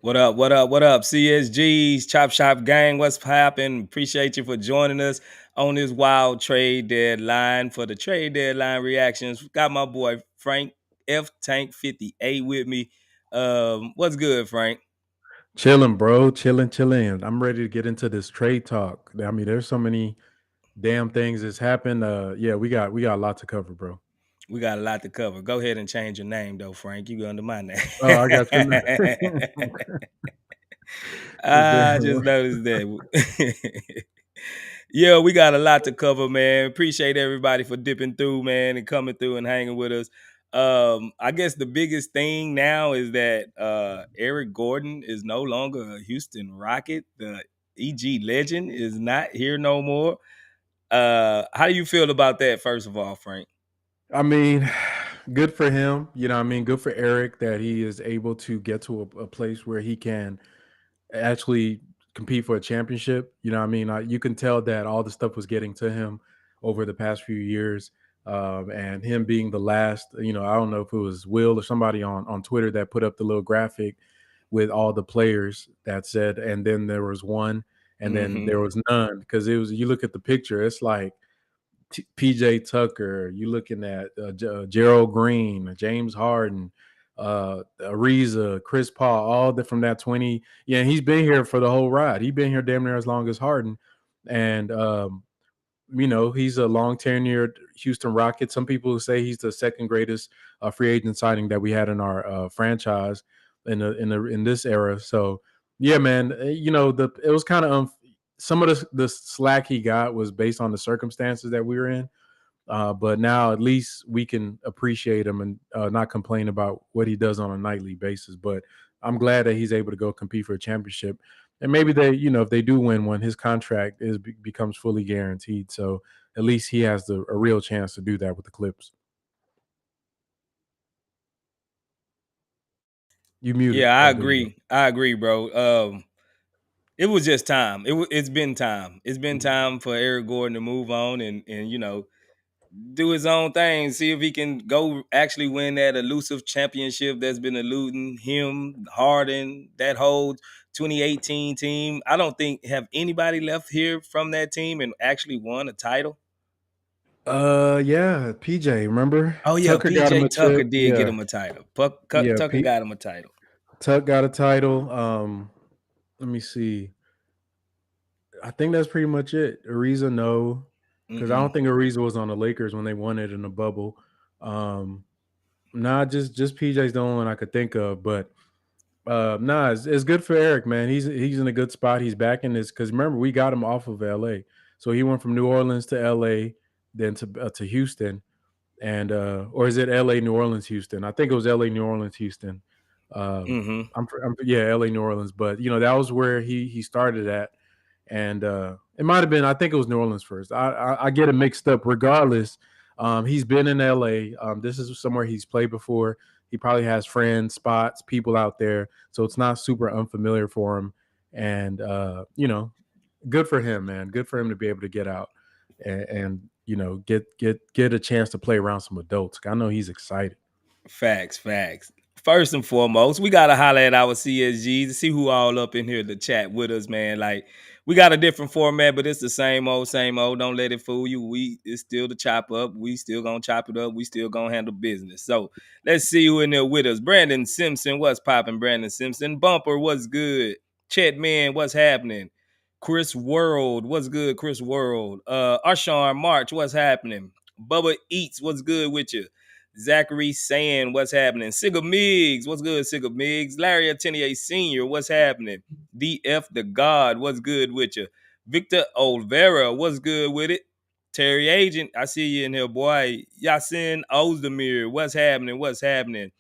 What up? What up? What up? CSG's Chop Shop Gang. What's poppin'? Appreciate you for joining us on this wild trade deadline. For the trade deadline reactions, got my boy Frank F Tank 58 with me. What's good, Frank? Chilling, bro. Chilling. I'm ready to get into this trade talk. I mean, there's so many damn things that's happened. Yeah, we got a lot to cover, bro. We got a lot to cover. Go ahead and change your name though, Frank. You under my name. Oh, I got you. I just Damn. noticed that. Yeah, we got a lot to cover, man. Appreciate everybody for dipping through, man, and coming through and hanging with us. I guess the biggest thing now is that Eric Gordon is no longer a Houston Rocket. The EG legend is not here no more. How do you feel about that, first of all, Frank? I mean, good for him. You know, what I mean, good for Eric that he is able to get to a place where he can actually compete for a championship. You know, what I mean, you can tell that all the stuff was getting to him over the past few years, and him being the last. You know, I don't know if it was Will or somebody on Twitter that put up the little graphic with all the players that said, and then there was one, and then Mm-hmm. there was none because it was. You look at the picture, it's like PJ Tucker, you looking at Gerald Green, James Harden, Ariza, Chris Paul, all from that 20. Yeah, he's been here for the whole ride. He's been here damn near as long as Harden. And, you know, he's a long tenured Houston Rocket. Some people say he's the second greatest free agent signing that we had in our franchise in this era. So, yeah, man, you know, it was kind of some of the slack he got was based on the circumstances that we were in. But now at least we can appreciate him and not complain about what he does on a nightly basis. But I'm glad that he's able to go compete for a championship. And maybe they, you know, if they do win one, his contract becomes fully guaranteed. So at least he has a real chance to do that with the Clips. You muted, Yeah, I there you go. agree. I agree, bro. It was just time. It's been time. It's been time for Eric Gordon to move on and do his own thing. See if he can go actually win that elusive championship that's been eluding him, Harden, that whole 2018 team. I don't think have anybody left here from that team and actually won a title. Yeah, PJ, remember Oh yeah, Tucker got him PJ a Tucker chip. did get Yeah, him a title. yeah. Tucker got him a title. Tuck got a title. Let me see. I think that's pretty much it. Ariza, no, because I Mm-mm. don't think Ariza was on the Lakers when they won it in the bubble. Um, nah, just PJ's the only one I could think of. But nah, it's good for Eric, man. He's in a good spot. He's back in this because remember we got him off of LA, so he went from New Orleans to LA, then to Houston, and or is it LA New Orleans Houston? I think it was LA New Orleans Houston. Mm-hmm. Yeah, LA New Orleans, but you know that was where he started at, and it might have been. I think it was New Orleans first. I get it mixed up. Regardless, he's been in LA. This is somewhere he's played before. He probably has friends, spots, people out there, so it's not super unfamiliar for him. And you know, good for him, man. Good for him to be able to get out and you know get a chance to play around some adults. I know he's excited. Facts. First and foremost, we gotta holler at our CSGs to see who all up in here to chat with us, man. Like we got a different format, but it's the same old, same old. Don't let it fool you. It's still the chop up. We still gonna chop it up. We still gonna handle business. So let's see who in there with us. Brandon Simpson, what's popping? Brandon Simpson, Bumper, what's good? Chet Man, what's happening? Chris World, what's good? Chris World, Arshawn March, what's happening? Bubba Eats, what's good with you? Zachary saying what's happening. Sigga Miggs, what's good, Sigga Miggs? Larry Atenier Sr., what's happening? DF the God, what's good with you? Victor Olvera, what's good with it? Terry Agent, I see you in here, boy. Yasin Ozdemir, what's happening? What's happening?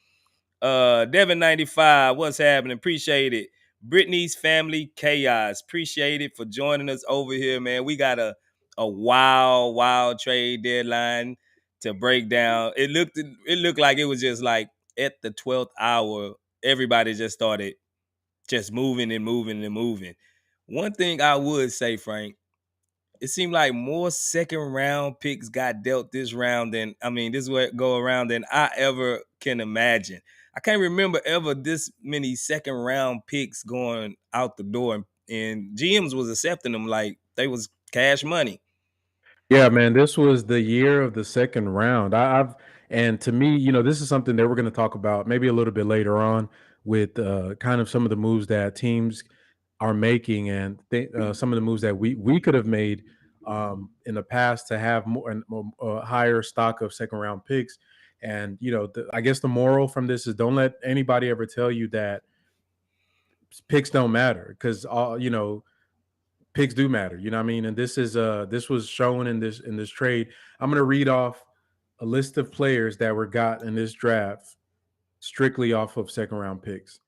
Devin 95, what's happening? Appreciate it. Brittany's Family Chaos, appreciate it for joining us over here, man. We got a wild trade deadline to break down. It looked like it was just like at the 12th hour, everybody just started just moving and moving and moving. One thing I would say, Frank, it seemed like more second round picks got dealt this round than this way go around than I ever can imagine. I can't remember ever this many second round picks going out the door, and GMs was accepting them like they was cash money. Yeah, man, this was the year of the second round. I've and to me, this is something that we're going to talk about maybe a little bit later on with kind of some of the moves that teams are making and some of the moves that we could have made in the past to have more and higher stock of second round picks. And I guess the moral from this is don't let anybody ever tell you that picks don't matter because all picks do matter. You know what I mean? And this was shown in this trade. I'm gonna read off a list of players that were got in this draft strictly off of second round picks.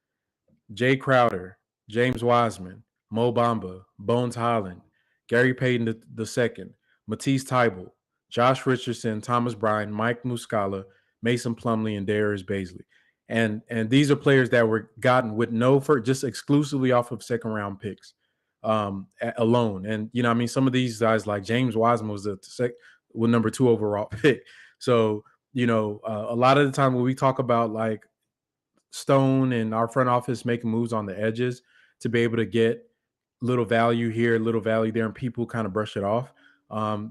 Jay Crowder, James Wiseman, Mo Bamba, Bones Holland, Gary Payton the second, Matisse Tybalt, Josh Richardson, Thomas Bryan, Mike Muscala, Mason Plumlee, and Darius Baisley. And these are players that were gotten with no for just exclusively off of second round picks alone. And I mean, some of these guys like James Wiseman was with number 2 overall pick. So a lot of the time when we talk about like Stone and our front office making moves on the edges to be able to get little value here, little value there, and people kind of brush it off.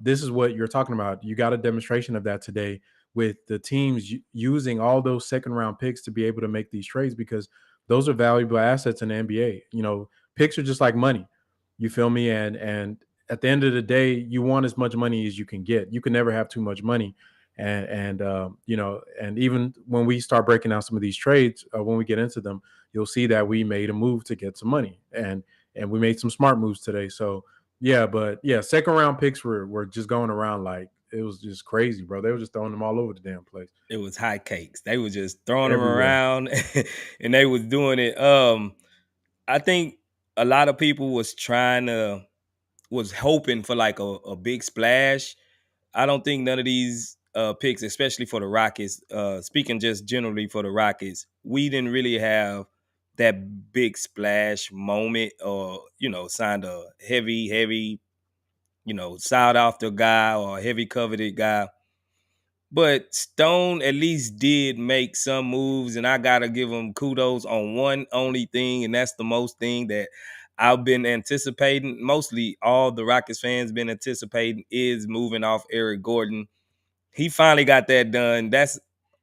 This is what you're talking about. You got a demonstration of that today with the teams using all those second round picks to be able to make these trades because those are valuable assets in the NBA. Picks are just like money. You feel me? And at the end of the day, you want as much money as you can get. You can never have too much money and even when we start breaking down some of these trades, when we get into them, you'll see that we made a move to get some money and we made some smart moves today. So yeah, but yeah, second round picks were just going around like it was just crazy, bro. They were just throwing them all over the damn place. It was high cakes. They were just throwing them Everywhere. around, and they was doing it. I think a lot of people was hoping for like a big splash. I don't think none of these picks, especially for the Rockets, speaking just generally for the Rockets, we didn't really have that big splash moment or, signed a heavy, sought after guy or a heavy coveted guy. But Stone at least did make some moves, and I gotta give him kudos on one only thing, and that's the most thing that I've been anticipating. Mostly all the Rockets fans been anticipating is moving off Eric Gordon. He finally got that done. That's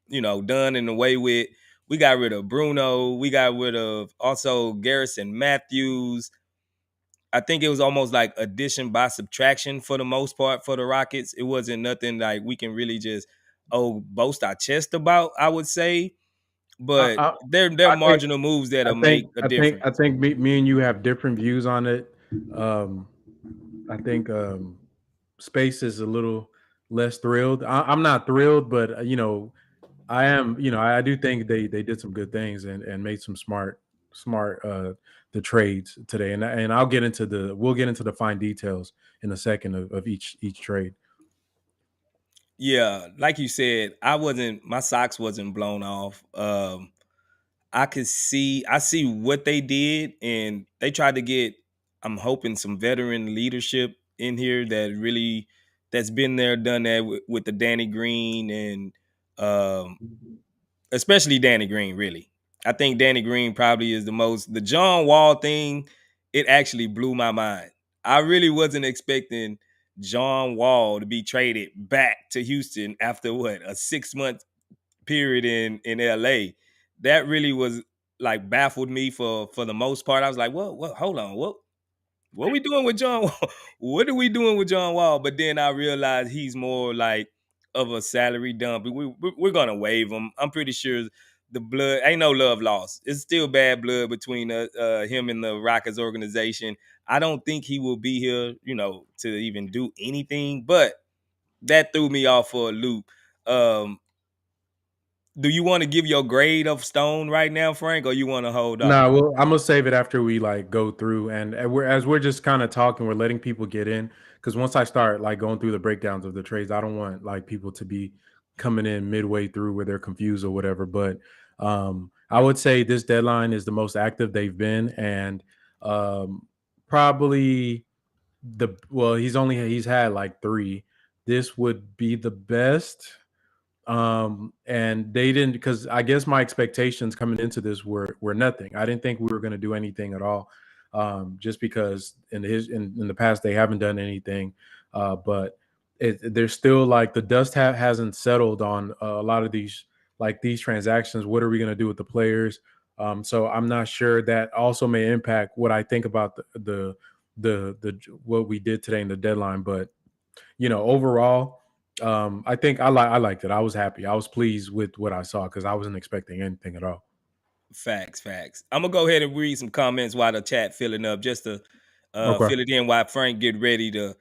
done in the way with. We got rid of Bruno. We got rid of also Garrison Matthews. I think it was almost like addition by subtraction for the most part for the Rockets. It wasn't nothing like we can really just boast our chest about, I would say. I, But I, they're I think marginal moves that'll I think make a I think I difference. think me and you have different views on it. Um, I think Space is a little less thrilled. I'm not thrilled, but I am. I do think they did some good things and made some smart the trades today. And we'll get into the fine details in a second of each trade. Yeah, like you said, my socks wasn't blown off. I see what they did, and they tried to get. I'm hoping some veteran leadership in here that's been there, done that with the Danny Green and um, especially Danny Green. Really, I think Danny Green probably is the John Wall thing. It actually blew my mind. I really wasn't expecting John Wall to be traded back to Houston after what a 6 month period in LA. That really was like baffled me for the most part. I was like, what, hold on, what we doing with John Wall? What are we doing with John Wall? But then I realized he's more like of a salary dump. We're gonna waive him. I'm pretty sure the blood ain't no love lost. It's still bad blood between him and the Rockets organization. I don't think he will be here, to even do anything. But that threw me off for a loop. Um, do you want to give your grade of Stone right now, Frank, or you want to hold off? No, well, I'm gonna save it after we like go through and we're just kind of talking, we're letting people get in because once I start like going through the breakdowns of the trades, I don't want like people to be coming in midway through where they're confused or whatever. But I would say this deadline is the most active they've been, and um, probably he's had like three. This would be the best. And they didn't, because I guess my expectations coming into this were nothing. I didn't think we were going to do anything at all, just because in the past they haven't done anything. But there's still like the dust hasn't settled on a lot of these transactions. What are we going to do with the players? So I'm not sure. That also may impact what I think about the what we did today in the deadline. But overall, I think I liked it. I was happy. I was pleased with what I saw because I wasn't expecting anything at all. Facts, facts. I'm gonna go ahead and read some comments while the chat filling up, just to Okay. fill it in while Frank get ready to,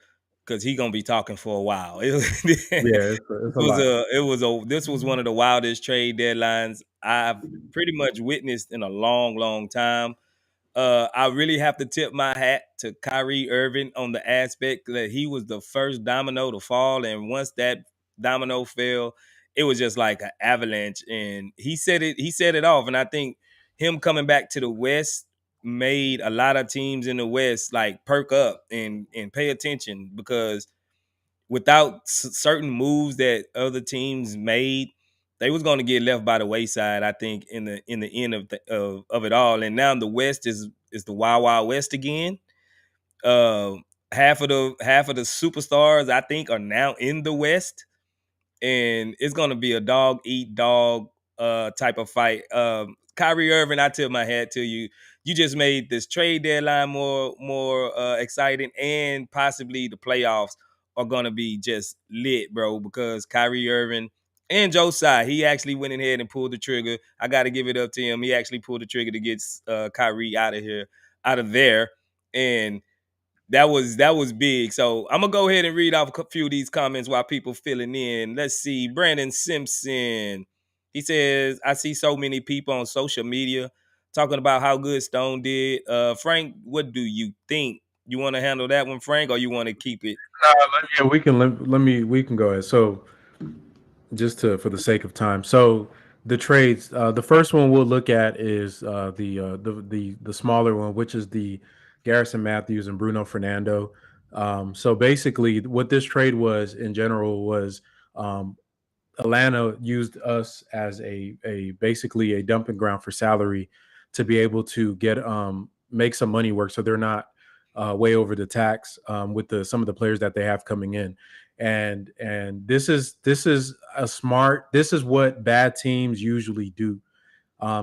because he gonna be talking for a while. Yeah, it's a lot. This was one of the wildest trade deadlines I've pretty much witnessed in a long, long time. I really have to tip my hat to Kyrie Irving on the aspect that he was the first domino to fall, and once that domino fell, it was just like an avalanche. And he said it. He set it off, and I think him coming back to the West made a lot of teams in the West like perk up and pay attention, because without certain moves that other teams made, they was going to get left by the wayside. I think in the end of it all, and now the West is the wild wild west again. Uh, half of the superstars I think are now in the West, and it's gonna be a dog eat dog type of fight. Kyrie Irving, I tip my hat to you. You just made this trade deadline more exciting, and possibly the playoffs are gonna be just lit, bro. Because Kyrie Irving and Joe Tsai, he actually went ahead and pulled the trigger. I got to give it up to him. He actually pulled the trigger to get Kyrie out of there, and that was big. So I'm gonna go ahead and read off a few of these comments while people filling in. Let's see. Brandon Simpson. He says, I see so many people on social media talking about how good Stone did. Frank, what do you think? You want to handle that one, Frank, or you want to keep it? Yeah, we can go ahead. So just to for the sake of time. So the trades, the first one we'll look at is the smaller one, which is the Garrison Matthews and Bruno Fernando. So basically, what this trade was in general was um, Atlanta used us as a basically a dumping ground for salary to be able to get make some money work, so they're not way over the tax with the some of the players that they have coming in. And this is a smart, this is what bad teams usually do.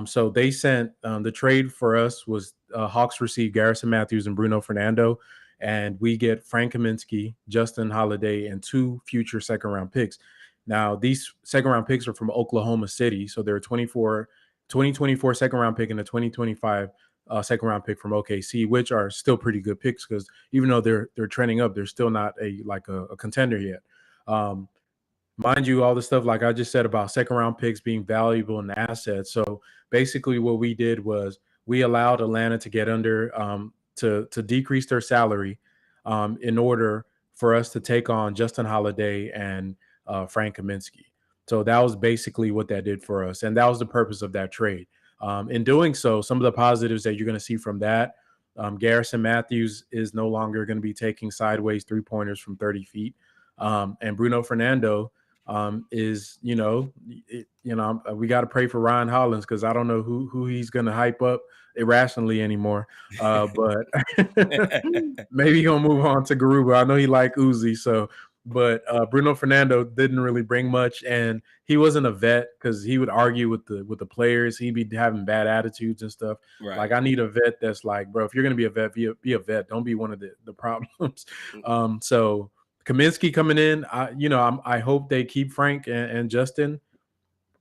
So they sent the trade for us was Hawks received Garrison Matthews and Bruno Fernando, and we get Frank Kaminsky, Justin Holiday, and 2 future second round picks. Now, these second round picks are from Oklahoma City. So they're 2024 second round pick and a 2025 second round pick from OKC, which are still pretty good picks because even though they're trending up, they're still not a contender yet. Um, Mind you, all the stuff like I just said about second round picks being valuable in assets. So basically, what we did was we allowed Atlanta to get under to decrease their salary in order for us to take on Justin Holiday and Frank Kaminsky. So that was basically what that did for us, and that was the purpose of that trade. In doing so, some of the positives that you're going to see from that. Garrison Matthews is no longer going to be taking sideways 3 pointers from 30 feet. And Bruno Fernando is we got to pray for Ryan Hollins because I don't know who he's going to hype up irrationally anymore. But maybe he'll move on to Garuba. I know he like Uzi, so. But Bruno Fernando didn't really bring much, and he wasn't a vet because he would argue with the players. He'd be having bad attitudes and stuff. Like Right. I need a vet that's like, bro, if you're gonna be a vet, be a vet. Don't be one of the problems. So Kaminsky coming in, I hope they keep Frank and Justin.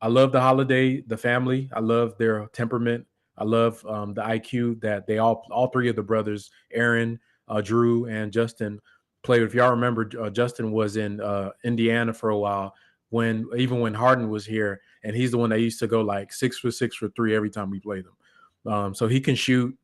I love the Holiday, the family. I love their temperament. I love the IQ that they all three of the brothers, Aaron, Drew, and Justin played. If y'all remember, Justin was in Indiana for a while when Harden was here, and he's the one that used to go like 6 for 6 for 3 every time we played them. So he can shoot.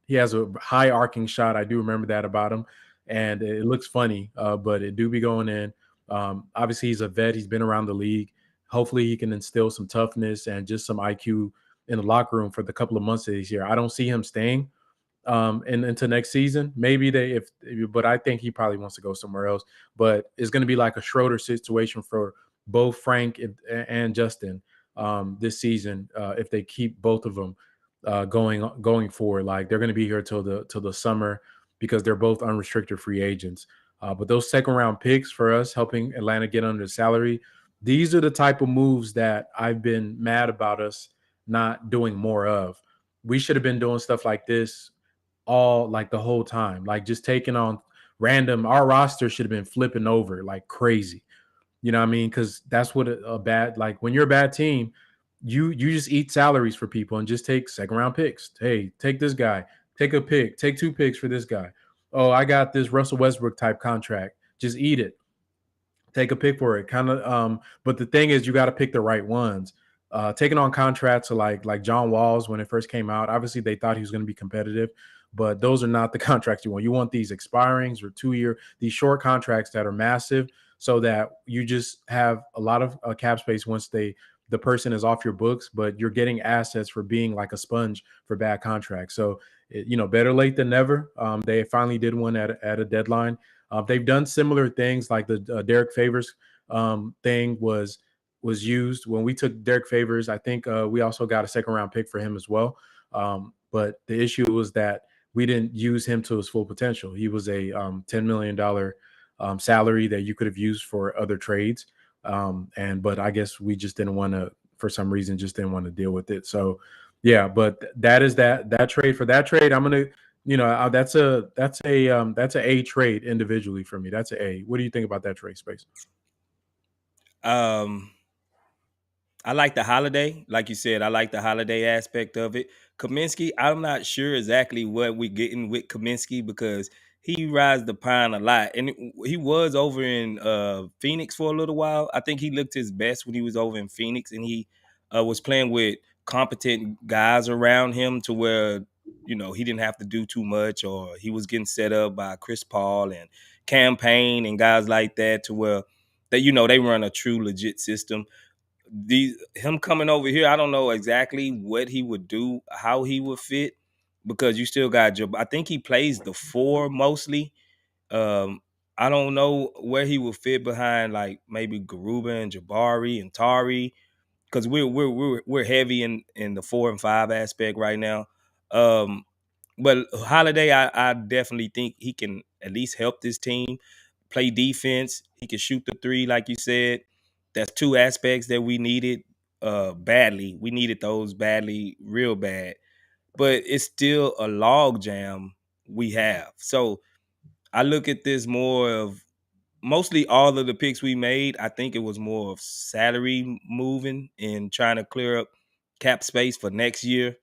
He has a high arcing shot. I do remember that about him, and it looks funny, but it do be going in. Obviously, he's a vet. He's been around the league. Hopefully, he can instill some toughness and just some IQ in the locker room for the couple of months that he's here. I don't see him staying into next season. Maybe but I think he probably wants to go somewhere else. But it's going to be like a Schroeder situation for both Frank and Justin this season. If they keep both of them going forward, like they're going to be here till the summer because they're both unrestricted free agents. But those second round picks for us helping Atlanta get under the salary, these are the type of moves that I've been mad about us not doing more of. We should have been doing stuff like this all like the whole time, like just taking on random. Our roster should have been flipping over like crazy. You know what I mean? Because that's what a bad, like when you're a bad team, you just eat salaries for people and just take second round picks. Hey, take this guy, take a pick, take 2 picks for this guy. Oh, I got this Russell Westbrook type contract. Just eat it, take a pick for it. Kind of but the thing is you got to pick the right ones. Taking on contracts like John Walls when it first came out, obviously they thought he was going to be competitive, but those are not the contracts you want. You want these expirings or 2 year, these short contracts that are massive, so that you just have a lot of cap space once the person is off your books, but you're getting assets for being like a sponge for bad contracts. So better late than never. They finally did one at a deadline. They've done similar things, like the Derek Favors thing was used when we took Derek Favors. I think we also got a second round pick for him as well. But the issue was that we didn't use him to his full potential. He was a $10 million salary that you could have used for other trades. But I guess we just didn't want to, for some reason, just didn't want to deal with it. So yeah, but that is that trade. For that trade, I'm gonna, that's a A trade individually for me. That's a A. What do you think about that trade, Space? Um, I like the holiday, like you said. I like the holiday aspect of it. Kaminsky, I'm not sure exactly what we're getting with Kaminsky because he rides the pine a lot, and he was over in Phoenix for a little while. I think he looked his best when he was over in Phoenix, and he was playing with competent guys around him to where he didn't have to do too much, or he was getting set up by Chris Paul and Campaign and guys like that to where they run a true legit system. Him coming over here, I don't know exactly what he would do, how he would fit, because you still got I think he plays the 4 mostly. I don't know where he would fit behind, like maybe Garuba and Jabari and Tari, because we're heavy in the 4 and 5 aspect right now. Um, but Holiday, I definitely think he can at least help this team play defense. He can shoot the 3, like you said. That's 2 aspects that we needed badly. We needed those badly, real bad. But it's still a log jam we have. So I look at this more of mostly all of the picks we made. I think it was more of salary moving and trying to clear up cap space for next year.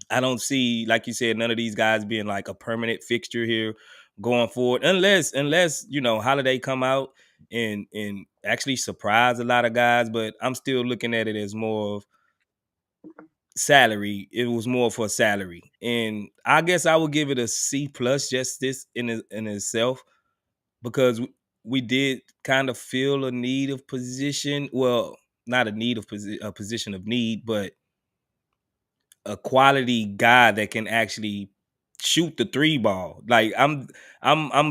I don't see, like you said, none of these guys being like a permanent fixture here going forward, unless Holiday come out and actually surprise a lot of guys. But I'm still looking at it as more of salary. It was more for salary, and I guess I would give it a C plus, just this in itself, because we did kind of feel a need of position. Well, not a need of a position of need, but a quality guy that can actually shoot the 3 ball. Like I'm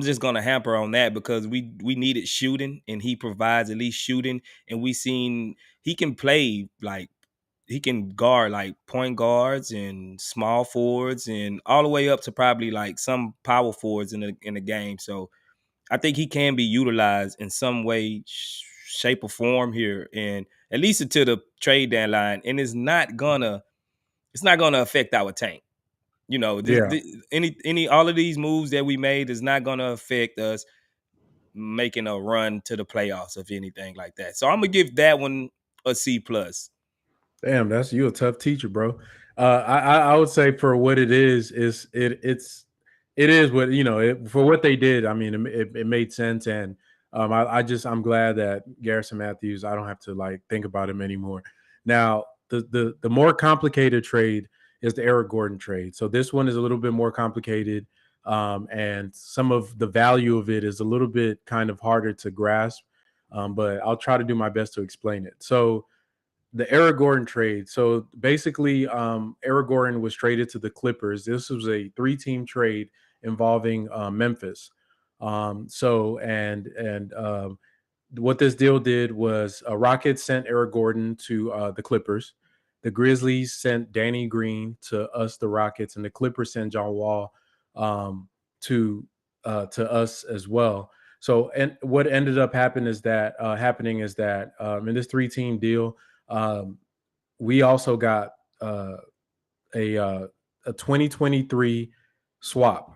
just gonna hamper on that because we needed shooting, and he provides at least shooting, and we seen he can play, like he can guard like point guards and small forwards and all the way up to probably like some power forwards in the game. So I think he can be utilized in some way, shape, or form here, and at least until the trade deadline. And it's not gonna affect our tank. Yeah. Any all of these moves that we made is not gonna affect us making a run to the playoffs, if anything like that. So I'm gonna give that one a C plus. Damn, that's you a tough teacher, bro. I would say for what it is it is what for what they did. I mean, it made sense, and I'm glad that Garrison Matthews. I don't have to like think about him anymore. Now, the more complicated trade is the Eric Gordon trade. So this one is a little bit more complicated, and some of the value of it is a little bit kind of harder to grasp. But I'll try to do my best to explain it. So the Eric Gordon trade. So basically, Eric Gordon was traded to the Clippers. This was a 3-team trade involving Memphis. So and what this deal did was Rockets sent Eric Gordon to the Clippers. The Grizzlies sent Danny Green to us, the Rockets, and the Clippers sent John Wall um, to to us as well. So, and what ended up happening is that in this three-team deal, um, we also got uh, a uh, a 2023 swap.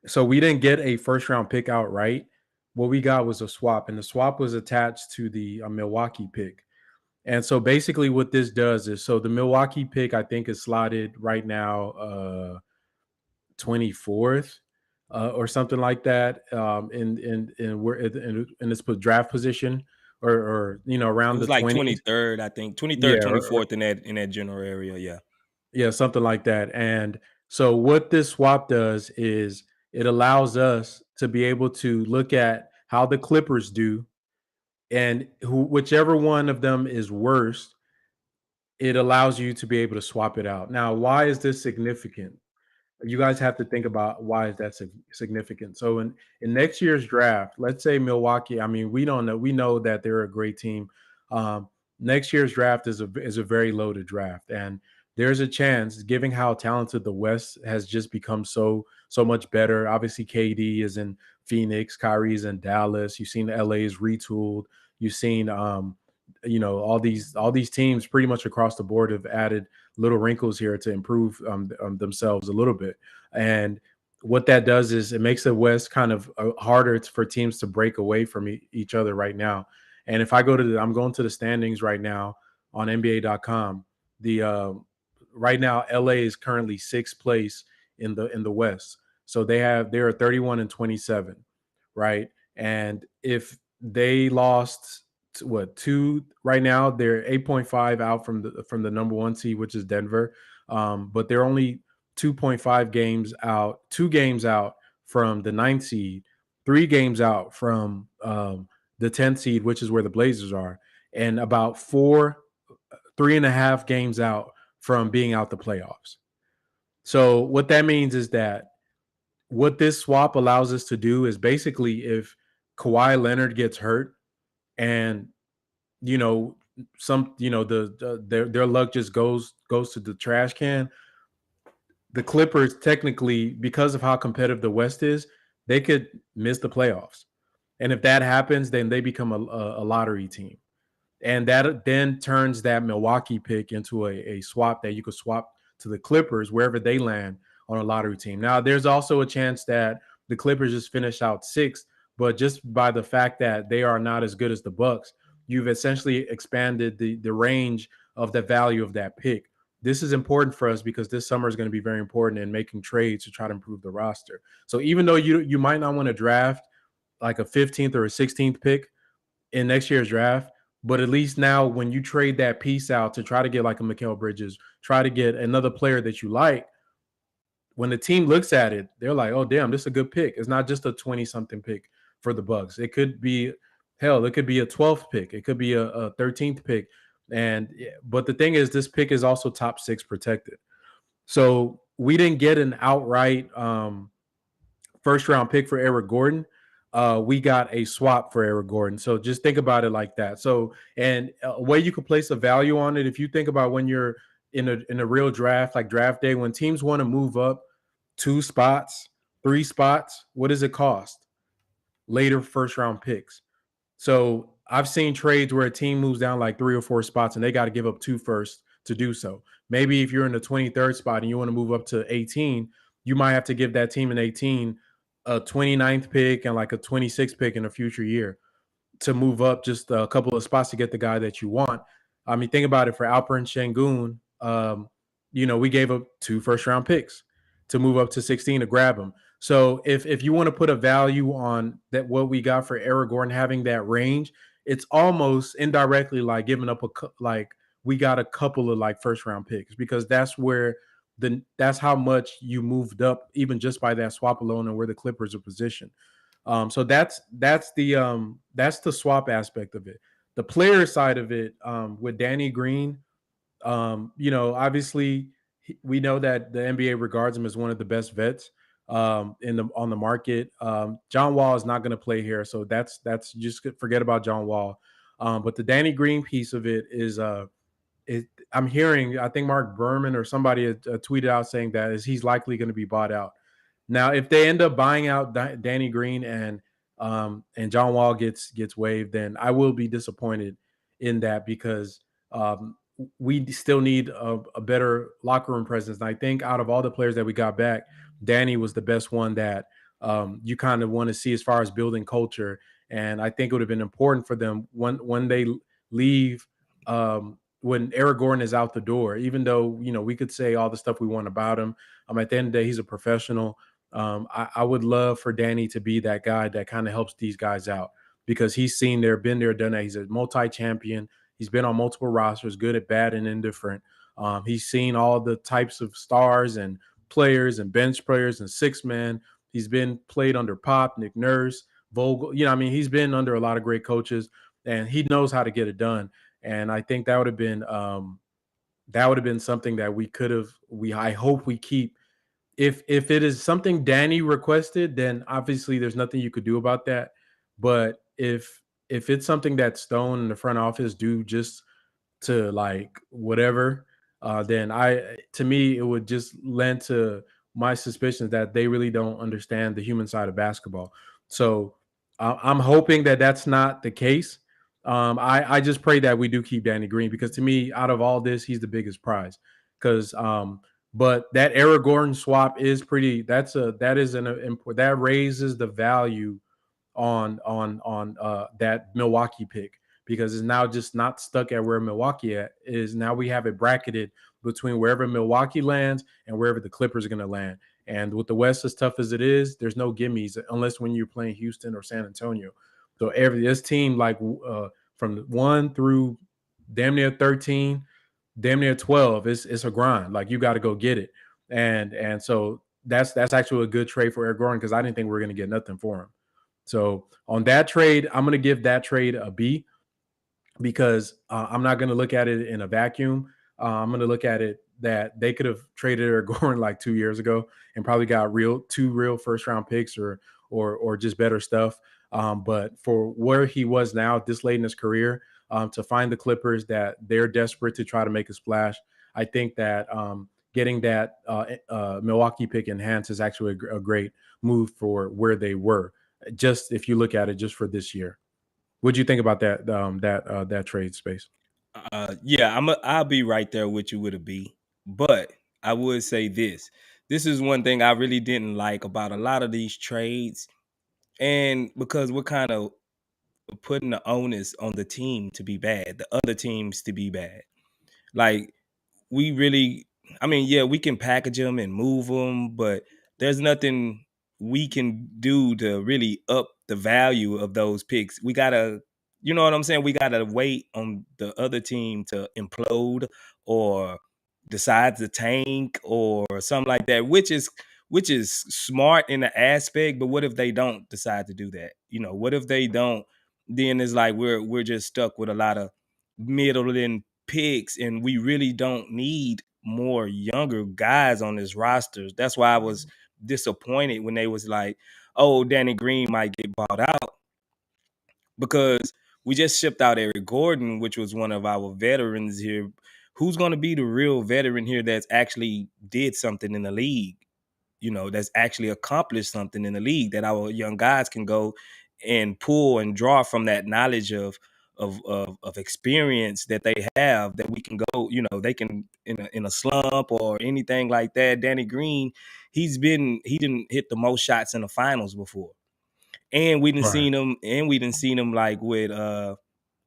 So we didn't get a first round pick outright. What we got was a swap, and the swap was attached to the Milwaukee pick. And so basically, what this does is, so the Milwaukee pick, I think, is slotted right now 24th or something like that in this draft position, or It around was the like 20s. 23rd, I think. 23rd, Yeah, 24th in that general area. Yeah. yeah, something like that. And so what this swap does is it allows us to be able to look at how the Clippers do, and whichever one of them is worse, it allows you to be able to swap it out. Now, why is this significant? You guys have to think about why is that significant. So in next year's draft, let's say Milwaukee. I mean, we don't know. We know that they're a great team. Um, Next year's draft is a very loaded draft, and there's a chance, given how talented the West has just become so much better. Obviously, KD is in Phoenix, Kyrie's in Dallas. You've seen LA's retooled. You've seen all these teams pretty much across the board have added little wrinkles here to improve themselves a little bit. And what that does is it makes the West kind of harder for teams to break away from each other right now. And if I I'm going to the standings right now on NBA.com. The Right now, LA is currently sixth place in the West. So they're 31 and 27, right? And if they lost what two right now, they're 8.5 out from the number one seed, which is Denver. But they're only 2.5 games out, 2 games out from the ninth seed, 3 games out from the 10th seed, which is where the Blazers are, and about 3.5 games out from being out the playoffs. So what that means is that what this swap allows us to do is basically, if Kawhi Leonard gets hurt and you know their luck just goes to the trash can, the Clippers technically, because of how competitive the West is, they could miss the playoffs. And if that happens, then they become a lottery team. And that then turns that Milwaukee pick into a swap that you could swap to the Clippers wherever they land on a lottery team. Now, there's also a chance that the Clippers just finish out sixth, but just by the fact that they are not as good as the Bucks, you've essentially expanded the range of the value of that pick. This is important for us because this summer is going to be very important in making trades to try to improve the roster. So even though you might not want to draft like a 15th or a 16th pick in next year's draft, but at least now when you trade that piece out to try to get like a Mikal Bridges, try to get another player that you like, when the team looks at it, they're like, "Oh, damn, this is a good pick." It's not just a 20-something pick for the Bucks. It could be, hell, it could be a 12th pick. It could be a 13th pick. But the thing is, this pick is also top six protected. So we didn't get an outright first round pick for Eric Gordon. We got a swap for Eric Gordon. So just think about it like that. So, and a way you could place a value on it, if you think about when you're in a real draft, like draft day, when teams want to move up 2 spots, 3 spots, what does it cost? Later first round picks. So I've seen trades where a team moves down like 3 or 4 spots and they got to give up 2 firsts to do so. Maybe if you're in the 23rd spot and you want to move up to 18, you might have to give that team an 18 a 29th pick and like a 26th pick in a future year to move up just a couple of spots to get the guy that you want. I mean, think about it for Alperen Sengun. We gave up 2 first round picks to move up to 16 to grab him. So if you want to put a value on that, what we got for Eric Gordon having that range, it's almost indirectly like giving up like we got a couple of like first round picks because that's how much you moved up even just by that swap alone and where the Clippers are positioned. So that's the swap aspect of it. The player side of it, with Danny Green, obviously we know that the NBA regards him as one of the best vets. on the market. John Wall is not going to play here, so that's just forget about John Wall. But the Danny Green piece of it is I'm hearing, I think Mark Berman or somebody had tweeted out saying that he's likely going to be bought out. Now, if they end up buying out Danny Green and John Wall gets waived, then I will be disappointed in that because we still need a better locker room presence. And I think out of all the players that we got back, Danny was the best one that you kind of want to see as far as building culture. And I think it would have been important for them when they leave. When Eric Gordon is out the door, even though we could say all the stuff we want about him, at the end of the day, he's a professional. I would love for Danny to be that guy that kind of helps these guys out because he's been there, done that. He's a multi-champion. He's been on multiple rosters, good at bad and indifferent. He's seen all the types of stars and players and bench players and six men. He's been played under Pop, Nick Nurse, Vogel. He's been under a lot of great coaches, and he knows how to get it done. And I think that would have been something that we could have. I hope we keep. If it is something Danny requested, then obviously there's nothing you could do about that. But if it's something that Stone and the front office do just to like whatever, then to me it would just lend to my suspicions that they really don't understand the human side of basketball. So I'm hoping that that's not the case. I just pray that we do keep Danny Green because to me, out of all this, he's the biggest prize. Because but that Eric Gordon swap is pretty. That raises the value on that Milwaukee pick because it's now just not stuck at where Milwaukee is. Now we have it bracketed between wherever Milwaukee lands and wherever the Clippers are going to land. And with the West as tough as it is, there's no gimmies unless when you're playing Houston or San Antonio. So this team from 1 through damn near 13, damn near 12, it's a grind. Like you got to go get it. And so that's actually a good trade for Eric Gordon because I didn't think we were going to get nothing for him. So on that trade, I'm going to give that trade a B because I'm not going to look at it in a vacuum. I'm going to look at it that they could have traded Eric Gordon like 2 years ago and probably got two real first round picks or just better stuff. But for where he was now, this late in his career, to find the Clippers that they're desperate to try to make a splash, I think that getting that Milwaukee pick in hands is actually a great move for where they were. Just if you look at it just for this year. What'd you think about that trade space? Yeah, I'll be right there with you with a B. But I would say this. This is one thing I really didn't like about a lot of these trades. And because we're kind of putting the onus on the team to be bad, the other teams to be bad. Like we really, yeah, we can package them and move them, but there's nothing we can do to really up the value of those picks. We gotta, you know what I'm saying? We gotta wait on the other team to implode or decide to tank or something like that, which is smart in the aspect. But what if they don't decide to do that? What if they don't? Then it's like we're just stuck with a lot of middling picks, and we really don't need more younger guys on this roster. That's why I was disappointed when they was like, "Oh, Danny Green might get bought out," because we just shipped out Eric Gordon, which was one of our veterans here. Who's going to be the real veteran here that's actually did something in the league? That's actually accomplished something in the league that our young guys can go and pull and draw from that knowledge of experience that they have, that we can go, they can in a slump or anything like that. Danny Green, he didn't hit the most shots in the finals before. And we didn't see him like with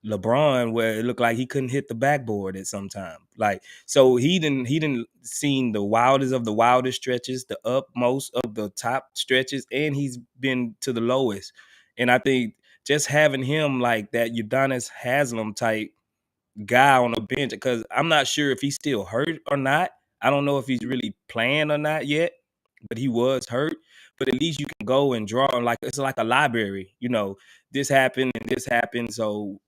LeBron, where it looked like he couldn't hit the backboard at some time. Like, so he didn't seen the wildest of the wildest stretches, the upmost of the top stretches, and he's been to the lowest. And I think just having him like that Udonis Haslam type guy on the bench, because I'm not sure if he's still hurt or not. I don't know if he's really playing or not yet, but he was hurt. But at least you can go and draw, like it's like a library. This happened and this happened. So,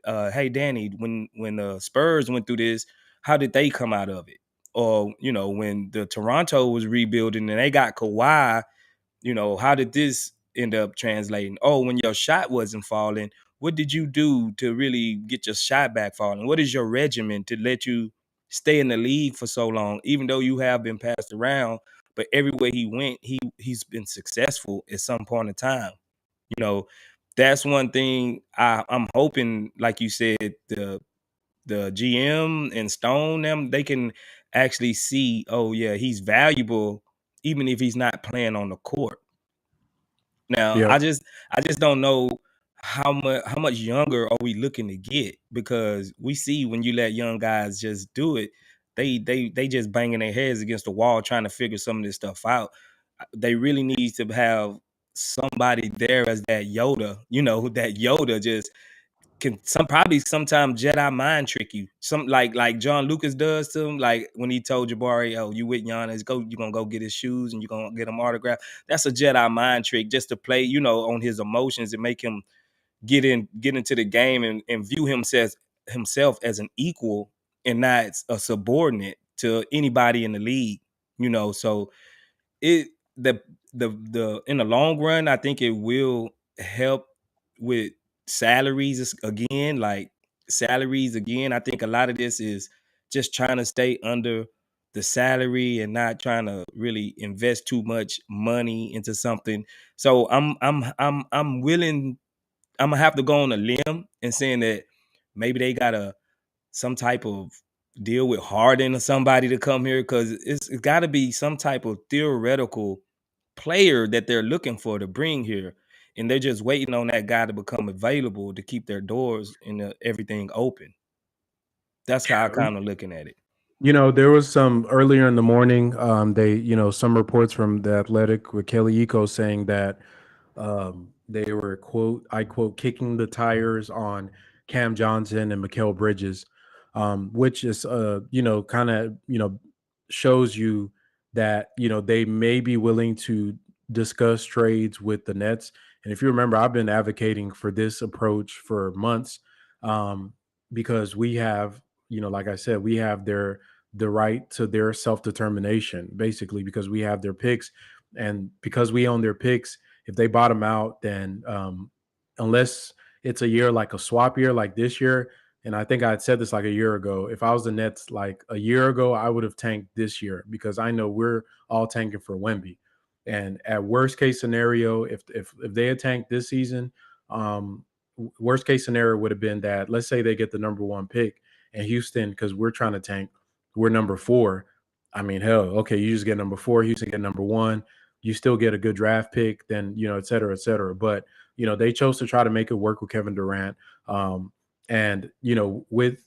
hey, Danny, when the Spurs went through this, how did they come out of it? or when the Toronto was rebuilding and they got Kawhi, how did this end up translating? Oh, when your shot wasn't falling, what did you do to really get your shot back falling? What is your regimen to let you stay in the league for so long, even though you have been passed around? But everywhere he went, he's been successful at some point in time. You know, that's one thing I'm hoping, like you said, the GM and Stone them, they can actually see, oh yeah, he's valuable even if he's not playing on the court. Now, Yep. I just don't know how much younger are we looking to get, because we see when you let young guys just do it, they just banging their heads against the wall trying to figure some of this stuff out. They really need to have somebody there as that Yoda, that Yoda just can sometimes Jedi mind trick you. Some like John Lucas does to him, like when he told Jabari, "Oh, you with Giannis? You gonna go get his shoes and you gonna get him autographed." That's a Jedi mind trick, just to play, on his emotions and make him get into the game and view himself as an equal and not a subordinate to anybody in the league. So it the in the long run, I think it will help with salaries again, like salaries again. I think a lot of this is just trying to stay under the salary and not trying to really invest too much money into something. So I'm willing. I'm gonna have to go on a limb and saying that maybe they got some type of deal with Harden or somebody to come here, because it's got to be some type of theoretical player that they're looking for to bring here, and they're just waiting on that guy to become available to keep their doors and everything open. That's how I kind of looking at it. There was some earlier in the morning. Some reports from the Athletic with Kelly Eco saying that they were I quote, kicking the tires on Cam Johnson and Mikal Bridges, which is kind of shows you that they may be willing to discuss trades with the Nets. And if you remember, I've been advocating for this approach for months, because we have, like I said, we have the right to their self-determination, basically, because we have their picks. And because we own their picks, if they bottom out, then unless it's a year like a swap year like this year, and I think I had said this like a year ago, if I was the Nets like a year ago, I would have tanked this year, because I know we're all tanking for Wemby. And at worst case scenario, if they had tanked this season, worst case scenario would have been that, let's say they get the number one pick, and Houston, because we're trying to tank, we're number 4. I mean, hell, okay, you just get number 4, Houston get number 1, you still get a good draft pick, then et cetera, et cetera. But they chose to try to make it work with Kevin Durant, and with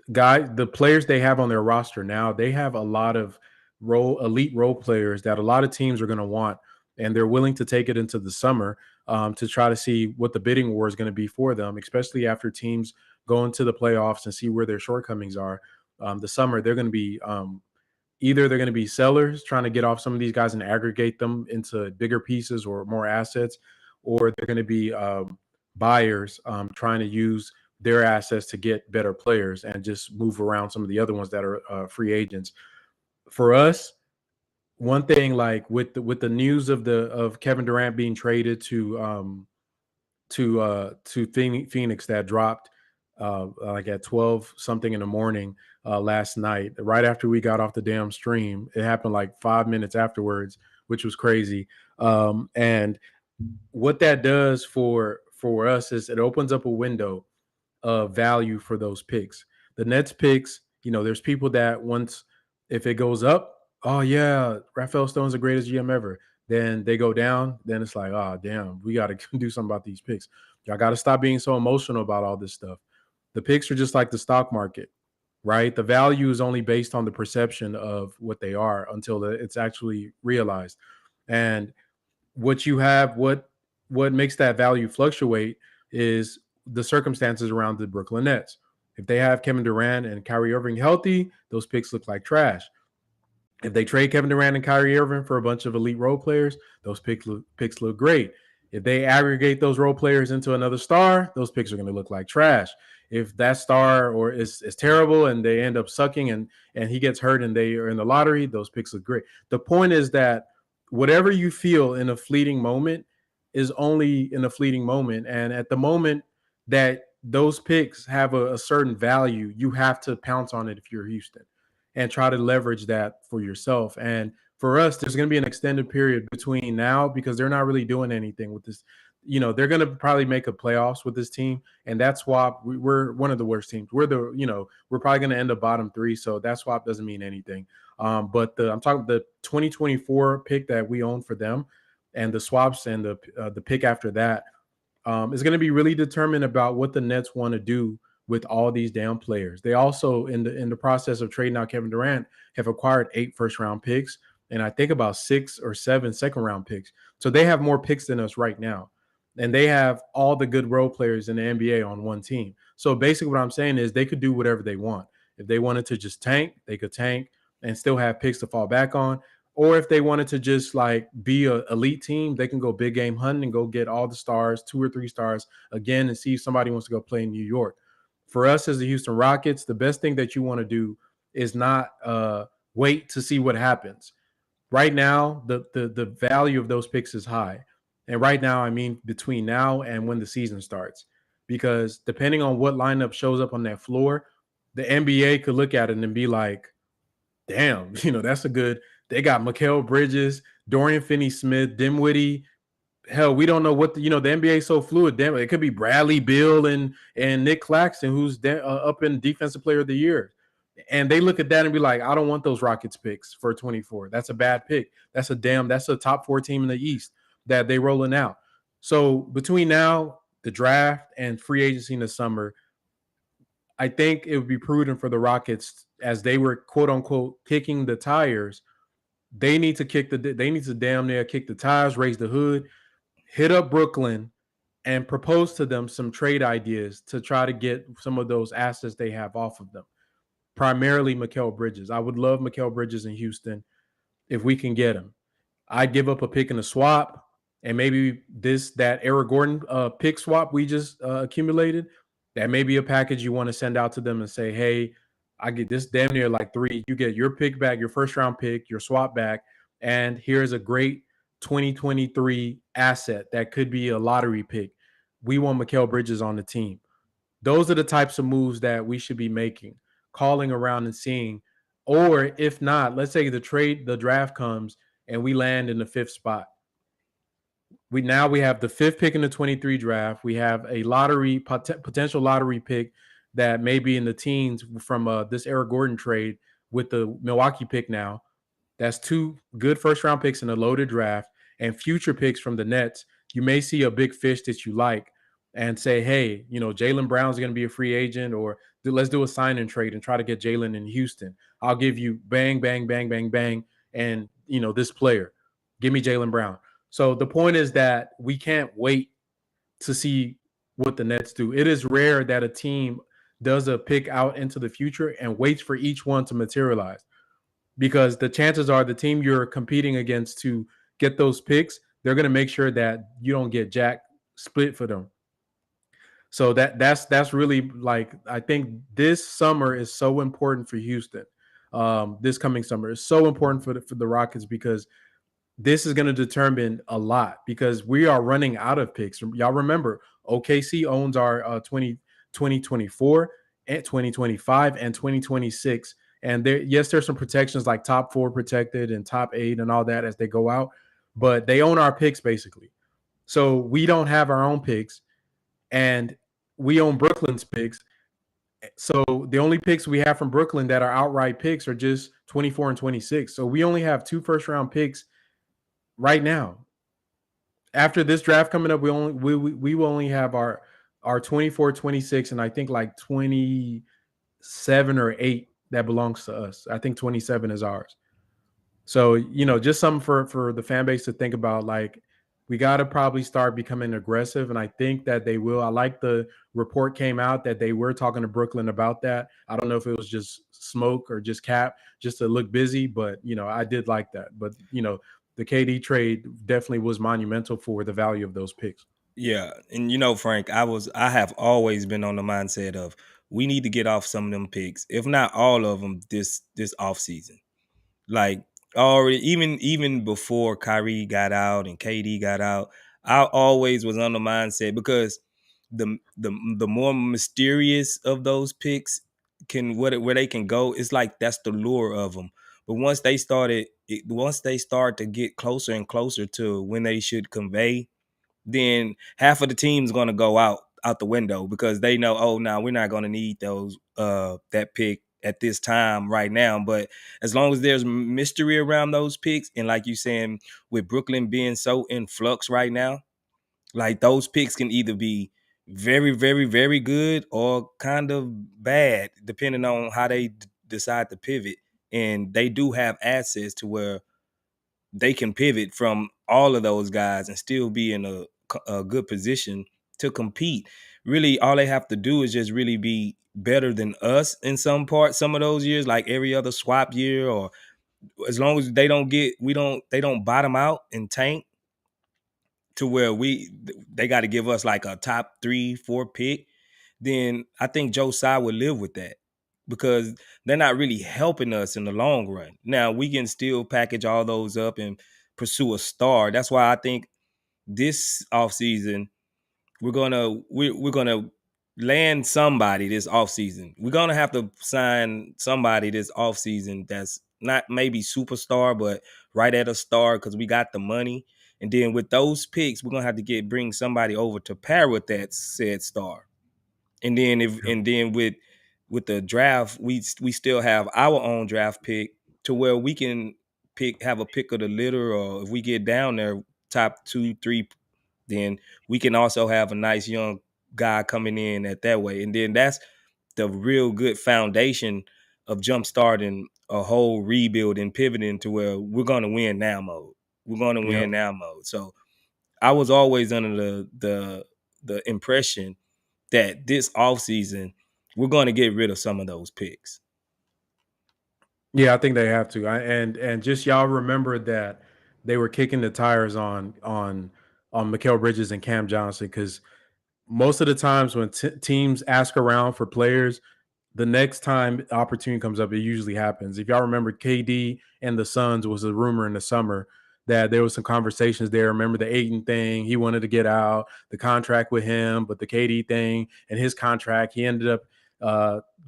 the players they have on their roster now, they have a lot of elite role players that a lot of teams are going to want, and they're willing to take it into the summer, to try to see what the bidding war is going to be for them, especially after teams go into the playoffs and see where their shortcomings are. The summer, they're going to be either they're going to be sellers trying to get off some of these guys and aggregate them into bigger pieces or more assets, or they're going to be buyers trying to use their assets to get better players and just move around some of the other ones that are free agents. For us, one thing, like with the news of Kevin Durant being traded to Phoenix, that dropped like at 12 something in the morning last night, right after we got off the damn stream. It happened like 5 minutes afterwards, which was crazy. And what that does for us is it opens up a window of value for those picks. The Nets picks, there's people that once, if it goes up, oh yeah, Raphael Stone's the greatest GM ever. Then they go down, then it's like, oh damn, we got to do something about these picks. Y'all got to stop being so emotional about all this stuff. The picks are just like the stock market, right? The value is only based on the perception of what they are until it's actually realized. And what makes that value fluctuate is the circumstances around the Brooklyn Nets. If they have Kevin Durant and Kyrie Irving healthy, those picks look like trash. If they trade Kevin Durant and Kyrie Irving for a bunch of elite role players, those picks look great. If they aggregate those role players into another star, those picks are going to look like trash. if that star or is terrible and they end up sucking and he gets hurt and they are in the lottery, those picks look great. The point is that whatever you feel in a fleeting moment is only in a fleeting moment. And at the moment that those picks have a certain value, you have to pounce on it if you're Houston and try to leverage that for yourself. And for us, there's going to be an extended period between now because they're not really doing anything with this. They're going to probably make a playoffs with this team, and that swap, we're one of the worst teams. We're probably going to end up bottom 3, so that swap doesn't mean anything. But I'm talking the 2024 pick that we own for them, and the swaps and the pick after that is going to be really determined about what the Nets want to do with all these damn players. They also, in the process of trading out Kevin Durant, have acquired 8 first-round picks and I think about 6 or 7 second-round picks. So they have more picks than us right now. And they have all the good role players in the NBA on one team. So basically what I'm saying is they could do whatever they want. If they wanted to just tank, they could tank and still have picks to fall back on. Or if they wanted to just like be an elite team, they can go big game hunting and go get all the stars, 2 or 3 stars again, and see if somebody wants to go play in New York. For us as the Houston Rockets, the best thing that you want to do is not wait to see what happens. Right now, the value of those picks is high. And right now, I mean between now and when the season starts. Because depending on what lineup shows up on that floor, the NBA could look at it and be like, damn, that's a good. They got Mikal Bridges, Dorian Finney-Smith, Dinwiddie. Hell, we don't know what the NBA is so fluid. Damn, it could be Bradley Beal and Nick Claxton, who's up in Defensive Player of the Year. And they look at that and be like, I don't want those Rockets picks for 24. That's a bad pick. That's a top 4 team in the East that they rolling out. So between now, the draft, and free agency in the summer, I think it would be prudent for the Rockets, as they were quote unquote kicking the tires. They need to damn near kick the tires, raise the hood, hit up Brooklyn, and propose to them some trade ideas to try to get some of those assets they have off of them. Primarily Mikal Bridges. I would love Mikal Bridges in Houston if we can get him. I'd give up a pick in a swap, and maybe that Eric Gordon pick swap we just accumulated, that may be a package you want to send out to them and say, hey, I get this damn near like 3. You get your pick back, your first-round pick, your swap back, and here's a great 2023 asset that could be a lottery pick. We want Mikal Bridges on the team. Those are the types of moves that we should be making, calling around and seeing. Or if not, let's say the draft comes and we land in the 5th spot. We have the 5th pick in the 23 draft. We have a potential lottery pick that may be in the teens from this Eric Gordon trade with the Milwaukee pick now. That's 2 good first-round picks in a loaded draft and future picks from the Nets. You may see a big fish that you like and say, hey, Jalen Brown's going to be a free agent, or let's do a sign and trade and try to get Jalen in Houston. I'll give you bang, bang, bang, bang, bang, and, this player. Give me Jalen Brown. So the point is that we can't wait to see what the Nets do. It is rare that a team does a pick out into the future and waits for each one to materialize, because the chances are the team you're competing against to get those picks, they're going to make sure that you don't get jack split for them. So that's really, like, I think this summer is so important for Houston. This coming summer is so important for the Rockets, because this is going to determine a lot, because we are running out of picks. Y'all remember, OKC owns our 2024 and 2025 and 2026. And there's some protections like top 4 protected and top 8 and all that as they go out, but they own our picks basically. So we don't have our own picks, and we own Brooklyn's picks. So the only picks we have from Brooklyn that are outright picks are just 24 and 26. So we only have 2 first-round picks right now. After this draft coming up, we will only have our 24, 26, and I think like 27 or 8 that belongs to us. I think 27 is ours. So, just something for the fan base to think about. Like, we got to probably start becoming aggressive, and I think that they will. I like the report came out that they were talking to Brooklyn about that. I don't know if it was just smoke or just cap, just to look busy, but, I did like that. But, the KD trade definitely was monumental for the value of those picks. Yeah, and Frank, I have always been on the mindset of we need to get off some of them picks, if not all of them, this off season. Like already, even before Kyrie got out and KD got out, I always was on the mindset because the more mysterious of those picks can where they can go, it's like that's the lure of them. But once they start to get closer and closer to when they should convey, then half of the team's going to go out the window because they know, oh, now we're not going to need those that pick at this time right now. But as long as there's mystery around those picks, and like you saying, with Brooklyn being so in flux right now, like those picks can either be very, very, very good or kind of bad, depending on how they decide to pivot. And they do have assets to where they can pivot from all of those guys and still be in a good position to compete. Really, all they have to do is just really be better than us in some parts, some of those years, like every other swap year, or as long as they don't bottom out and tank to where they got to give us like a top 3, 4 pick, then I think Joe Tsai would live with that because they're not really helping us in the long run. Now we can still package all those up and pursue a star. That's why I think this offseason we're gonna land somebody this offseason. We're gonna have to sign somebody this offseason that's not maybe superstar, but right at a star because we got the money. And then with those picks, we're gonna have to bring somebody over to pair with that said star. And then with the draft, we still have our own draft pick to where we can have a pick of the litter, or if we get down there top 2, 3, then we can also have a nice young guy coming in at that way. And then that's the real good foundation of jump starting a whole rebuild and pivoting to where we're gonna win now mode. We're gonna Yep. win now mode. So I was always under the impression that this offseason we're going to get rid of some of those picks. Yeah, I think they have to. And just y'all remember that they were kicking the tires on Mikal Bridges and Cam Johnson because most of the times when teams ask around for players, the next time opportunity comes up, it usually happens. If y'all remember, KD and the Suns was a rumor in the summer that there was some conversations there. Remember the Aiton thing? He wanted to get out, the contract with him, but the KD thing and his contract, he ended up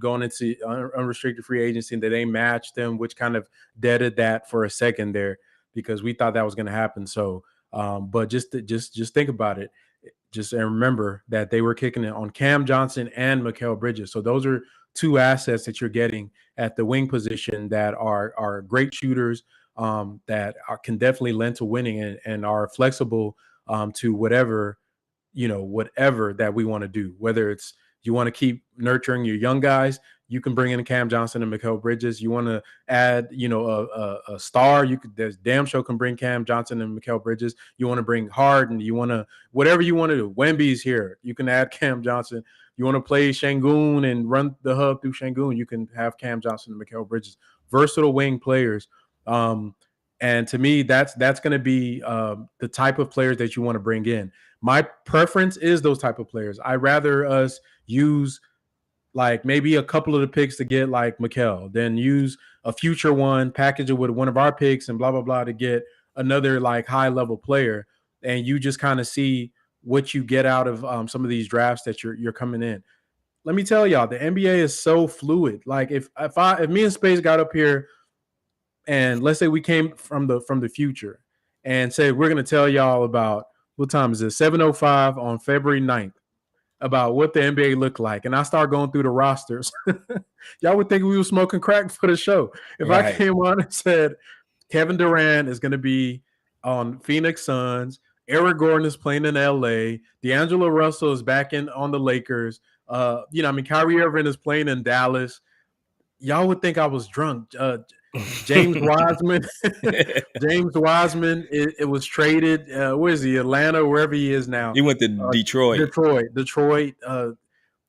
going into unrestricted free agency, and they matched them, which kind of deaded that for a second there because we thought that was going to happen. So, but just think about it. Just and remember that they were kicking it on Cam Johnson and Mikal Bridges. So those are two assets that you're getting at the wing position that are great shooters, that can definitely lend to winning and are flexible to whatever that we want to do. Whether it's you want to keep nurturing your young guys, you can bring in Cam Johnson and Mikal Bridges. You want to add, a star. You could. There's damn show can bring Cam Johnson and Mikal Bridges. You want to bring Harden. You want to whatever you want to do. Wemby's here. You can add Cam Johnson. You want to play Sengun and run the hub through Sengun. You can have Cam Johnson and Mikal Bridges. Versatile wing players. And to me, that's going to be the type of players that you want to bring in. My preference is those type of players. I rather us use like maybe a couple of the picks to get like Mikal, then use a future one, package it with one of our picks and blah, blah, blah to get another like high level player. And you just kind of see what you get out of some of these drafts that you're coming in. Let me tell y'all, the NBA is so fluid. Like if me and Space got up here and let's say we came from the future and said we're going to tell y'all about what time is it 7:05 on February 9th about what the NBA looked like, and I start going through the rosters, y'all would think we were smoking crack for the show. If I Right. came on and said Kevin Durant is going to be on Phoenix Suns, Eric Gordon is playing in LA, D'Angelo Russell is back in on the Lakers, Kyrie Irving is playing in Dallas, y'all would think I was drunk. James Wiseman, James Wiseman, it was traded. Where is he? Atlanta, wherever he is now. He went to Detroit. Detroit.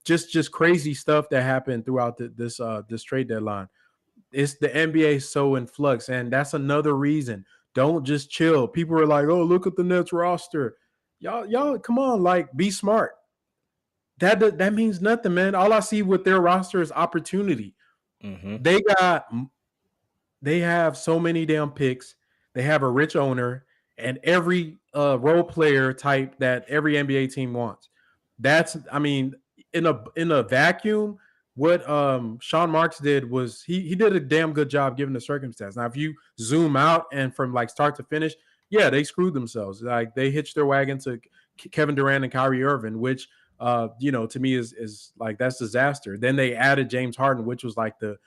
Just crazy stuff that happened throughout this trade deadline. It's the NBA so in flux, and that's another reason. Don't just chill. People are like, "Oh, look at the Nets roster." Y'all, come on, like be smart. That means nothing, man. All I see with their roster is opportunity. Mm-hmm. They got they have so many damn picks. They have a rich owner and every role player type that every NBA team wants. That's, I mean, in a vacuum, what Sean Marks did was he did a damn good job given the circumstance. Now, if you zoom out and from like start to finish, yeah, they screwed themselves. Like they hitched their wagon to Kevin Durant and Kyrie Irving, which to me is like that's disaster. Then they added James Harden, which was like the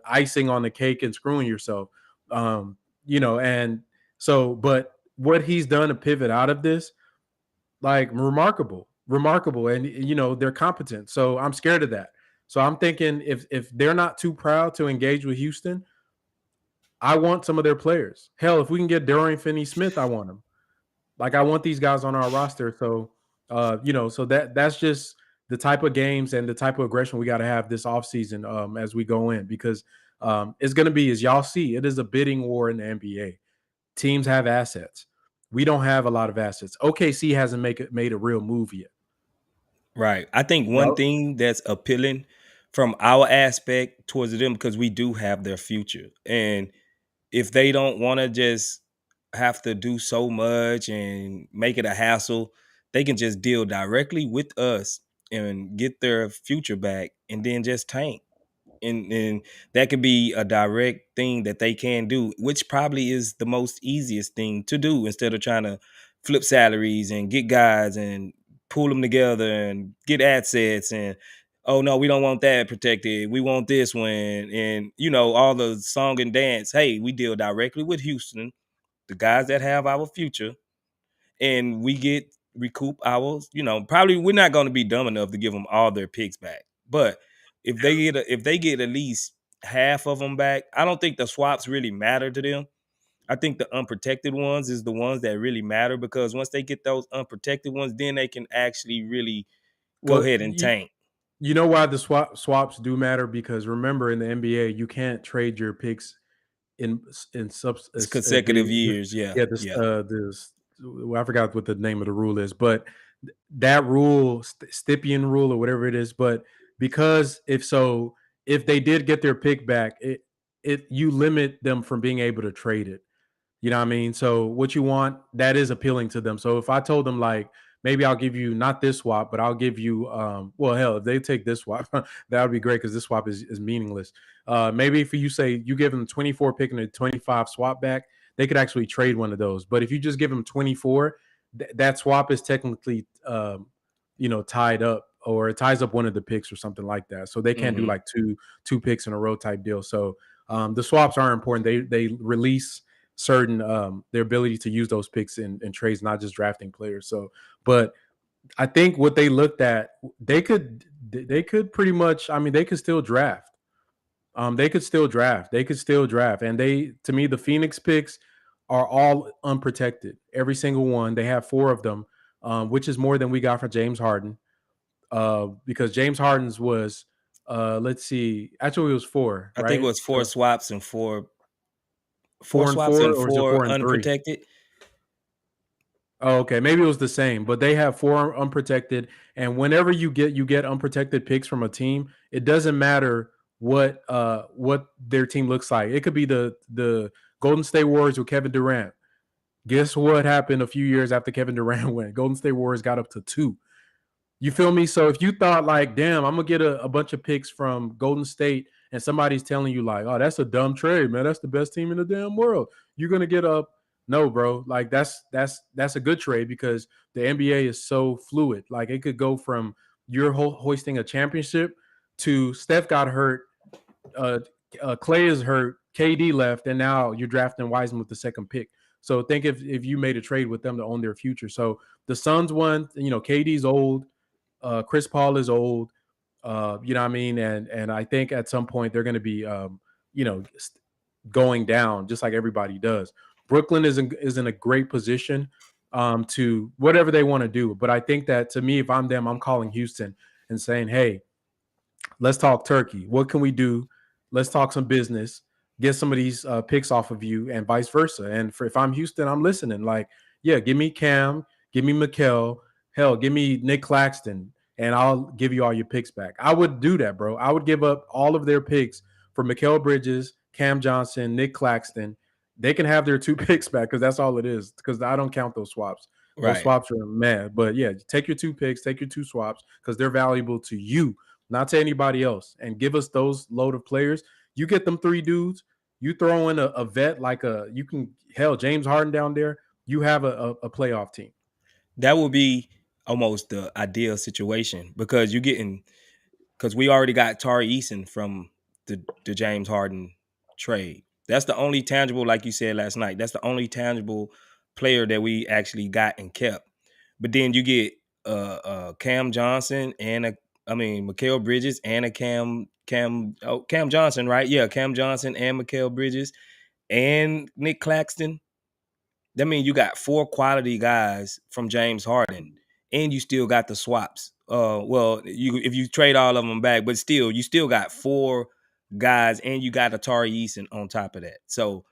icing on the cake and screwing yourself. Um, and so, but what he's done to pivot out of this, like remarkable, and they're competent. So I'm scared of that. So I'm thinking if they're not too proud to engage with Houston, I want some of their players. Hell, if we can get Dorian Finney-Smith, I want him. Like I want these guys on our roster. So so that's just the type of games and the type of aggression we got to have this offseason as we go in, because it's going to be, as y'all see, it is a bidding war in the NBA. Teams have assets. We don't have a lot of assets. OKC hasn't made a real move yet. Right. I think one Y'all, thing that's appealing from our aspect towards them, because we do have their future. And if they don't want to just have to do so much and make it a hassle, they can just deal directly with us and get their future back and then just tank. And that could be a direct thing that they can do, which probably is the most easiest thing to do instead of trying to flip salaries and get guys and pull them together and get assets and oh no, we don't want that protected, we want this one, and all the song and dance. Hey, we deal directly with Houston, the guys that have our future, and we get recoup ours. Probably we're not going to be dumb enough to give them all their picks back, but if they get at least half of them back, I don't think the swaps really matter to them. I think the unprotected ones is the ones that really matter, because once they get those unprotected ones, then they can actually really go well, ahead and tank. you know why the swaps do matter? Because remember, in the NBA, you can't trade your picks in in subs It's consecutive years. Yeah, yeah, yeah. this well, I forgot what the name of the rule is, but that rule, Stippian rule or whatever it is, but because if they did get their pick back, it you limit them from being able to trade it. You know what I mean? So what you want, that is appealing to them. So if I told them like, maybe I'll give you not this swap, but I'll give you well, hell, if they take this swap, that would be great because this swap is meaningless. Maybe if you say you give them 24 pick and a 25 swap back, they could actually trade one of those. But if you just give them 24, that swap is technically tied up, or it ties up one of the picks or something like that. So they can't do Hmm. like two picks in a row type deal. So the swaps are important. They release certain their ability to use those picks in trades, not just drafting players. So, but I think what they looked at, they could pretty much. I mean, they could still draft. They could still draft. They could still draft. And to me, the Phoenix picks are all unprotected. Every single one. They have four of them, which is more than we got for James Harden. Because James Harden's was, let's see, actually it was four, I think it right? was four So swaps and four four and swaps four, and or is it four 4 and 3? unprotected. Oh, okay. Maybe it was the same, but they have four unprotected. And whenever you get unprotected picks from a team, it doesn't matter what their team looks like. It could be the Golden State Warriors with Kevin Durant. Guess what happened a few years after Kevin Durant went? Golden State Warriors got up to 2. You feel me? So if you thought like, damn, I'm gonna get a bunch of picks from Golden State, and somebody's telling you like, oh, that's a dumb trade, man. That's the best team in the damn world. You're gonna get up. No, bro. Like that's a good trade because the NBA is so fluid. Like it could go from you're hoisting a championship to Steph got hurt, uh, Clay is hurt, KD left, and now you're drafting Wiseman with the second pick. So think if you made a trade with them to own their future. So the Suns won. KD's old. Chris Paul is old. You know what I mean? And I think at some point they're going to be, you know, going down just like everybody does. Brooklyn is in a great position to whatever they want to do. But I think that to me, if I'm them, I'm calling Houston and saying, hey, let's talk turkey. What can we do? Let's talk some business. Get some of these picks off of you, and vice versa. And if I'm Houston, I'm listening. Like, yeah, give me Cam, Give me Mikal. Hell, give me Nick Claxton, and I'll give you all your picks back. I would do that, bro. I would give up all of their picks for Mikal Bridges, Cam Johnson, Nick Claxton. They can have their 2 picks back because that's all it is. Because I don't count those swaps. Those Right. swaps are mad. But yeah, take your 2 picks, take your 2 swaps because they're valuable to you, not to anybody else. And give us those load of players. You get them 3 dudes. You throw in a vet like you can, hell, James Harden down there. You have a playoff team. That would be almost the ideal situation because you're getting because we already got Tari Eason from the James Harden trade. That's the only tangible, like you said last night. That's the only tangible player that we actually got and kept. But then you get Cam Johnson and Mikal Bridges and a Cam Johnson, right? Yeah, Cam Johnson and Mikal Bridges and Nick Claxton. That means you got 4 quality guys from James Harden, and you still got the swaps. Well, if you trade all of them back, but still, you still got 4 guys, and you got Atari Eason on top of that. So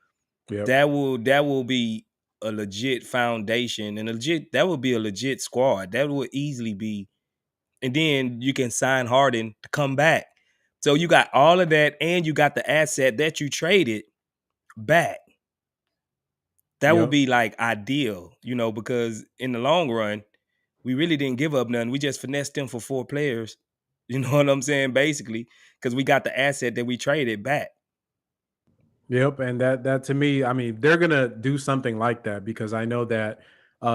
Yep. that will be a legit foundation, and that would be a legit squad. That would easily be, and then you can sign Harden to come back. So you got all of that, and you got the asset that you traded back. That would Yep. be like ideal, because in the long run, we really didn't give up nothing. We just finessed them for 4 players. You know what I'm saying? Basically, because we got the asset that we traded back. Yep, and that to me, I mean, they're gonna do something like that because I know that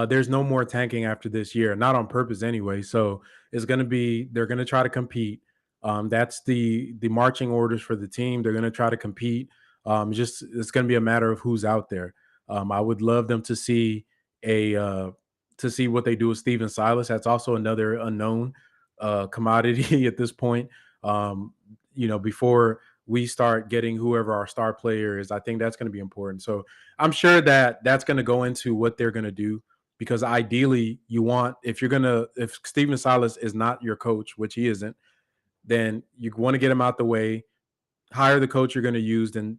there's no more tanking after this year, not on purpose anyway. So it's gonna be they're gonna try to compete. That's the marching orders for the team. They're gonna try to compete. Just it's gonna be a matter of who's out there. I would love them a to see what they do with Steven Silas. That's also another unknown commodity at this point. Before we start getting whoever our star player is, I think that's going to be important. So I'm sure that that's going to go into what they're going to do because ideally you want if Steven Silas is not your coach, which he isn't, then you want to get him out the way, hire the coach you're going to use, then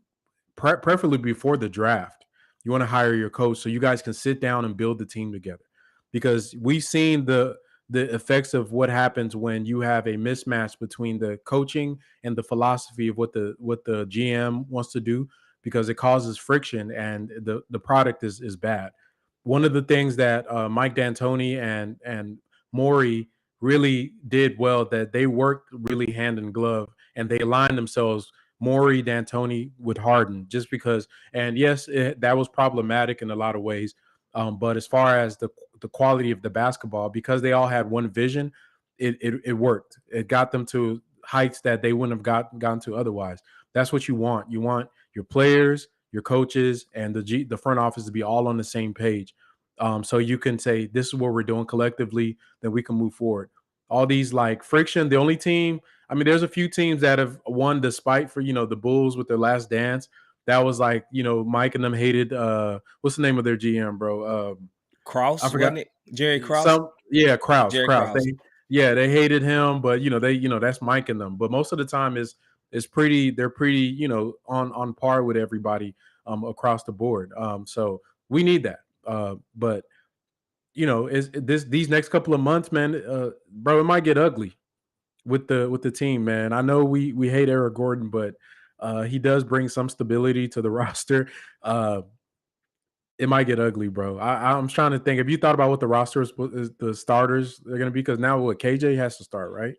preferably before the draft. You want to hire your coach so you guys can sit down and build the team together because we've seen the effects of what happens when you have a mismatch between the coaching and the philosophy of what the GM wants to do because it causes friction and the product is bad. One of the things that Mike D'Antoni and Maury really did well that they worked really hand in glove and they aligned themselves Maury D'Antoni with Harden just because and yes that was problematic in a lot of ways but as far as the quality of the basketball because they all had one vision it worked. It got them to heights that they wouldn't have gotten to otherwise. That's what you want. You want your players, your coaches, and the front office to be all on the same page. So you can say this is what we're doing collectively, then we can move forward. All these like friction. The only team, I mean, there's a few teams that have won despite for the Bulls with their last dance. That was like Mike and them hated. What's the name of their GM, bro? I Krause, forgot. wasn't it? Jerry Krause? Some Kraus. Jerry Kraus. Krause. They hated him, but that's Mike and them. But most of the time is pretty. They're pretty on par with everybody across the board. So we need that. But is this these next couple of months, man, bro, it might get ugly with the team, man. I know we hate Eric Gordon, but he does bring some stability to the roster. It might get ugly, bro. I'm trying to think. Have you thought about what the roster is the starters they're going to be? Because now what KJ has to start, right?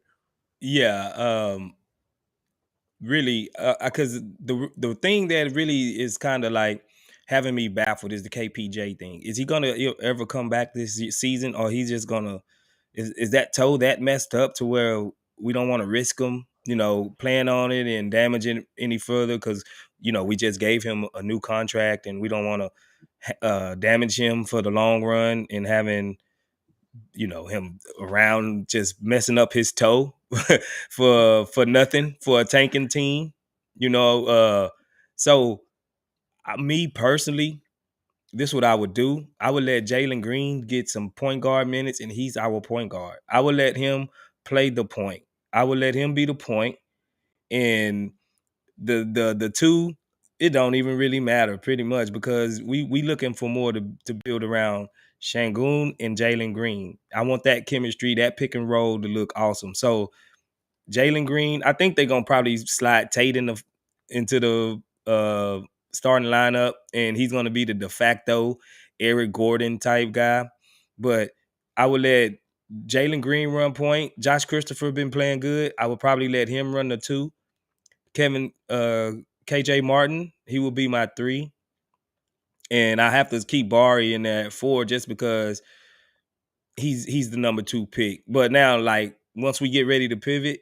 Yeah. Really, because the thing that really is kind of like having me baffled is the KPJ thing. Is he gonna ever come back this season, or he's just gonna is that toe that messed up to where we don't want to risk him, playing on it and damaging it any further? Because we just gave him a new contract, and we don't want to damage him for the long run and having him around just messing up his toe for nothing for a tanking team, so me personally, this is what I would do. I would let Jalen Green get some point guard minutes, and he's our point guard. I would let him play the point. I would let him be the point, and the two, it don't even really matter pretty much because we looking for more to build around Sengun and Jalen Green. I want that chemistry, that pick and roll to look awesome. So Jalen Green, I think they're gonna probably slide Tate into the starting lineup, and he's gonna be the de facto Eric Gordon type guy. But I would let Jalen Green run point. Josh Christopher been playing good. I would probably let him run the 2. Kevin KJ Martin, he will be my 3. And I have to keep Bari in there at 4 just because he's the number 2 pick. But now, like, once we get ready to pivot,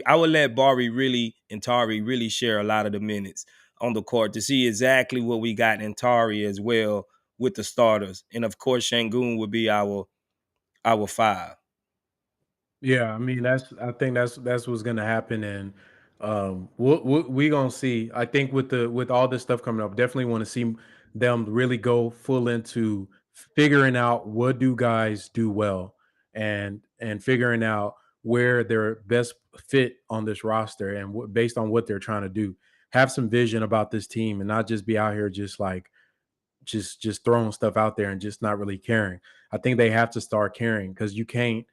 I would let Bari really and Tari really share a lot of the minutes on the court to see exactly what we got in Tari as well with the starters. And of course, Sengun would be our 5. Yeah, I mean I think that's what's gonna happen, and we gonna see. I think with all this stuff coming up, definitely want to see them really go full into figuring out what do guys do well, and figuring out where they're best fit on this roster, and based on what they're trying to do, have some vision about this team, and not just be out here just like just throwing stuff out there and just not really caring. I think they have to start caring, because you can't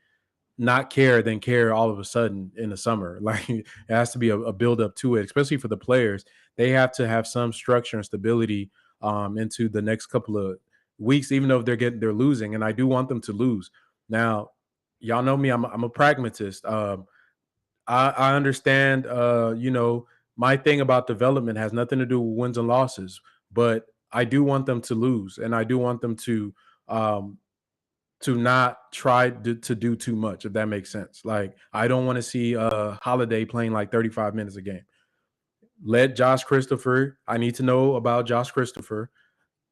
not care than care all of a sudden in the summer. Like, it has to be a build up to it, especially for the players. They have to have some structure and stability into the next couple of weeks, even though they're losing. And I do want them to lose. Now, y'all know me, I'm a pragmatist. I understand, my thing about development has nothing to do with wins and losses, but I do want them to lose, and I do want them um, to not try to do too much, if that makes sense. Like, I don't want to see Holiday playing like 35 minutes a game. Let Josh Christopher, I need to know about Josh Christopher.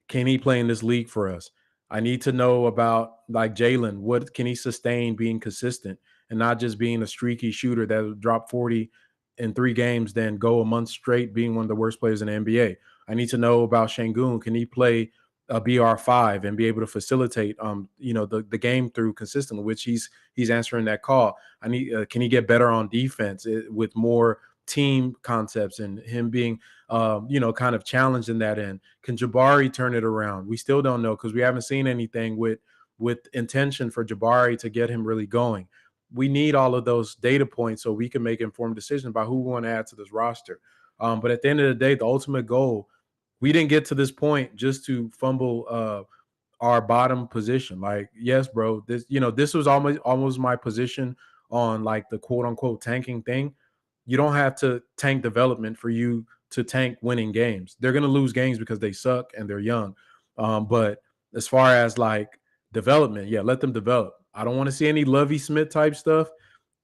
Can he play in this league for us? I need to know about like Jalen. What can he sustain being consistent and not just being a streaky shooter that will drop 40 in 3 games, then go a month straight being one of the worst players in the NBA. I need to know about Shangun. Can he play a BR5 and be able to facilitate the game through consistently, which he's answering that call. I need can he get better on defense with more team concepts and him being kind of challenged in that end. Can Jabari turn it around? We still don't know, because we haven't seen anything with intention for Jabari to get him really going. We need all of those data points so we can make informed decisions about who we want to add to this roster. But at the end of the day, the ultimate goal, we didn't get to this point just to fumble our bottom position. Like, yes, bro, this was almost my position on like the quote unquote tanking thing. You don't have to tank development for you to tank winning games. They're going to lose games because they suck and they're young. But as far as like development, yeah, let them develop. I don't want to see any Lovey Smith type stuff.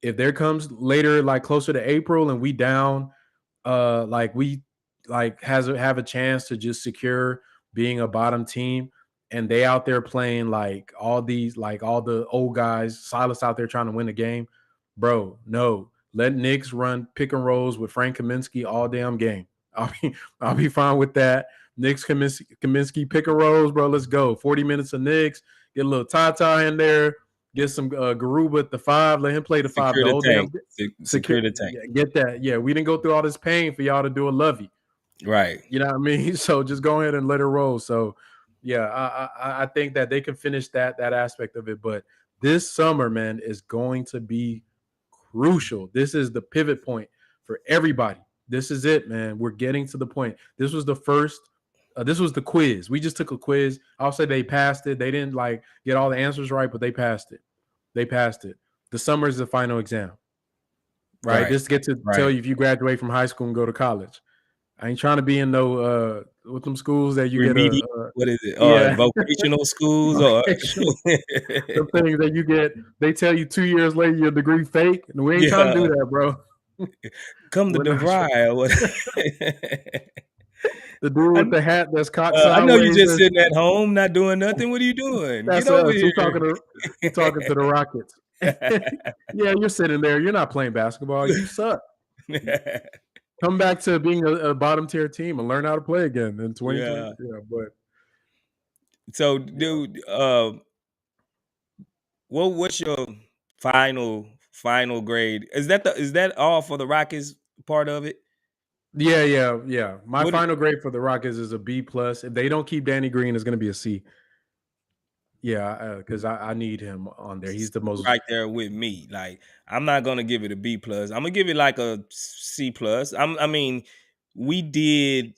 If there comes later, like closer to April, and we down, like we like have a chance to just secure being a bottom team, and they out there playing like all the old guys, Silas out there trying to win the game, bro. No, let Knicks run pick and rolls with Frank Kaminsky all damn game. I'll be fine with that. Knicks Kaminsky pick and rolls, bro. Let's go. 40 minutes of Knicks. Get a little Tata in there. Get some Garuba at the 5. Let him play the 5 Secure the the whole tank. damn. Secure the tank. Yeah, get that. Yeah, we didn't go through all this pain for y'all to do a Lovey. Right. You know what I mean? So just go ahead and let it roll. So yeah, I think that they can finish that aspect of it. But this summer, man, is going to be crucial. This is the pivot point for everybody. This is it, man. We're getting to the point. This was the first. This was the quiz. We just took a quiz. I'll say they passed it. They didn't like get all the answers right, but they passed it. They passed it. The summer is the final exam, right? Right. This gets to tell Right. you if you graduate from high school and go to college. I ain't trying to be in no with them schools that you get Remedial. What is it? yeah Vocational schools or vocational the things that you get. They tell you 2 years later your degree fake, and we ain't trying to do yeah. that, bro. Come to We're not sure. DeVry or what? The dude I, with the hat that's cocked I know you sideways. just sitting at home not doing nothing. What are you doing? Get That's over us. here. I'm talking to the Rockets. Yeah, you're sitting there. You're not playing basketball. You suck. Come back to being a bottom tier team and learn how to play again in 2020. Yeah. Yeah, but So, yeah. dude, what's your final grade? Is that all for the Rockets part of it? Yeah. My What? final grade for the Rockets is a B plus. If they don't keep Danny Green, it's going to be a C. Yeah, because I need him on there. He's the most. Right there with me. Like, I'm not gonna give it a B plus. I'm gonna give it like a C plus. I mean, we didn't,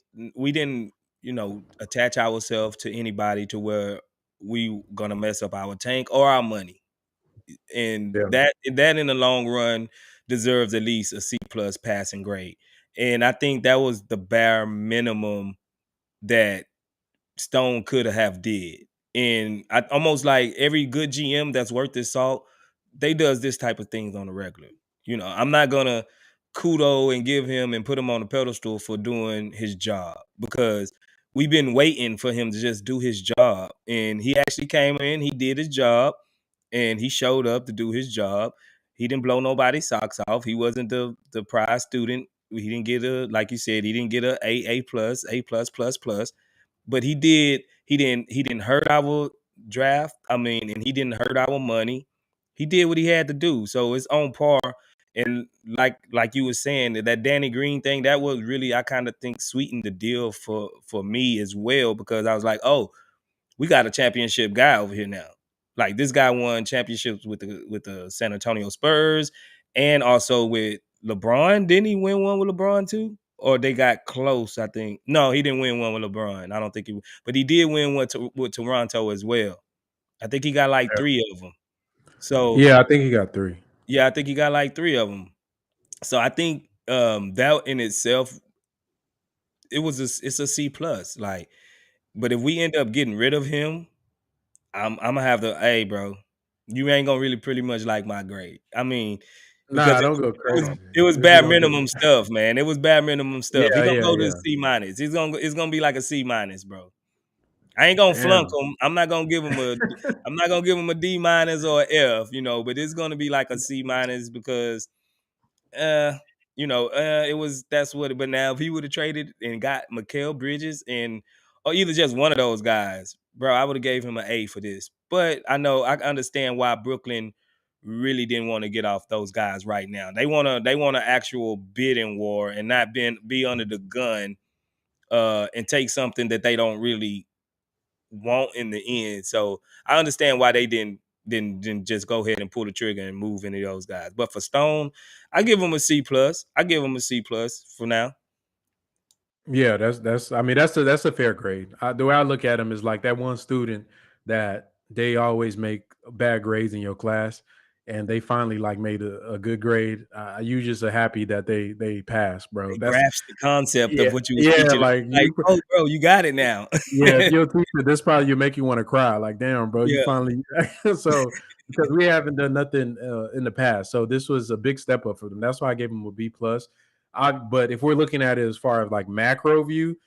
attach ourselves to anybody to where we gonna mess up our tank or our money. And Yeah, that in the long run deserves at least a C plus passing grade. And I think that was the bare minimum that Stone could have did. And I almost like every good GM that's worth his salt, they does this type of things on the regular. I'm not gonna kudo and give him and put him on a pedestal for doing his job, because we've been waiting for him to just do his job. And he actually came in, he did his job, and he showed up to do his job. He didn't blow nobody's socks off. He wasn't the prize student. He didn't get like you said, he didn't get A plus, A plus plus plus, but he didn't hurt our draft. I mean, and he didn't hurt our money. He did what he had to do. So it's on par. And like you were saying, that Danny Green thing, that was really, I kind of think, sweetened the deal for me as well, because I was like, oh, we got a championship guy over here now. Like, this guy won championships with the San Antonio Spurs, and also with LeBron. Didn't he win one with LeBron too? Or they got close, I think. No, he didn't win one with LeBron. I don't think but he did win one with Toronto as well. I think he got like three of them. So yeah. I think he got 3. yeah, I think he got like three of them. So I think that in itself, it's a C plus. Like, but if we end up getting rid of him, I'm gonna have to, hey, bro, you ain't gonna really pretty much like my grade. I mean, because Nah, don't go it was crazy. it was We're bare gonna do. minimum stuff, man. It was bare minimum stuff. He Yeah, gonna yeah, go to yeah. C minus. It's gonna be like a C minus, bro. I ain't gonna flunk Damn. him. I'm not gonna give him a D minus or a F, but it's gonna be like a C minus, because uh, it was that's what. But now, if he would have traded and got Mikal Bridges, or either just one of those guys, bro, I would have gave him an A for this. But I understand why Brooklyn really didn't want to get off those guys right now. They want an actual bidding war, and not be under the gun, and take something that they don't really want in the end. So I understand why they didn't just go ahead and pull the trigger and move any of those guys. But for Stone, I give him a C plus. I give him a C plus for now. Yeah, that's. I mean, that's a fair grade. The way I look at him is like that one student that they always make bad grades in your class, and they finally like made a good grade. You just are happy that they passed, bro. They That's grasp the concept yeah, of what you was yeah. teaching. Like Like, you, oh, bro, you got it now. yeah. If you're a teacher, this probably make you want to cry. Like, damn, bro, you Yeah, finally. So because we haven't done nothing in the past, so this was a big step up for them. That's why I gave them a B plus. But if we're looking at it as far as like macro view,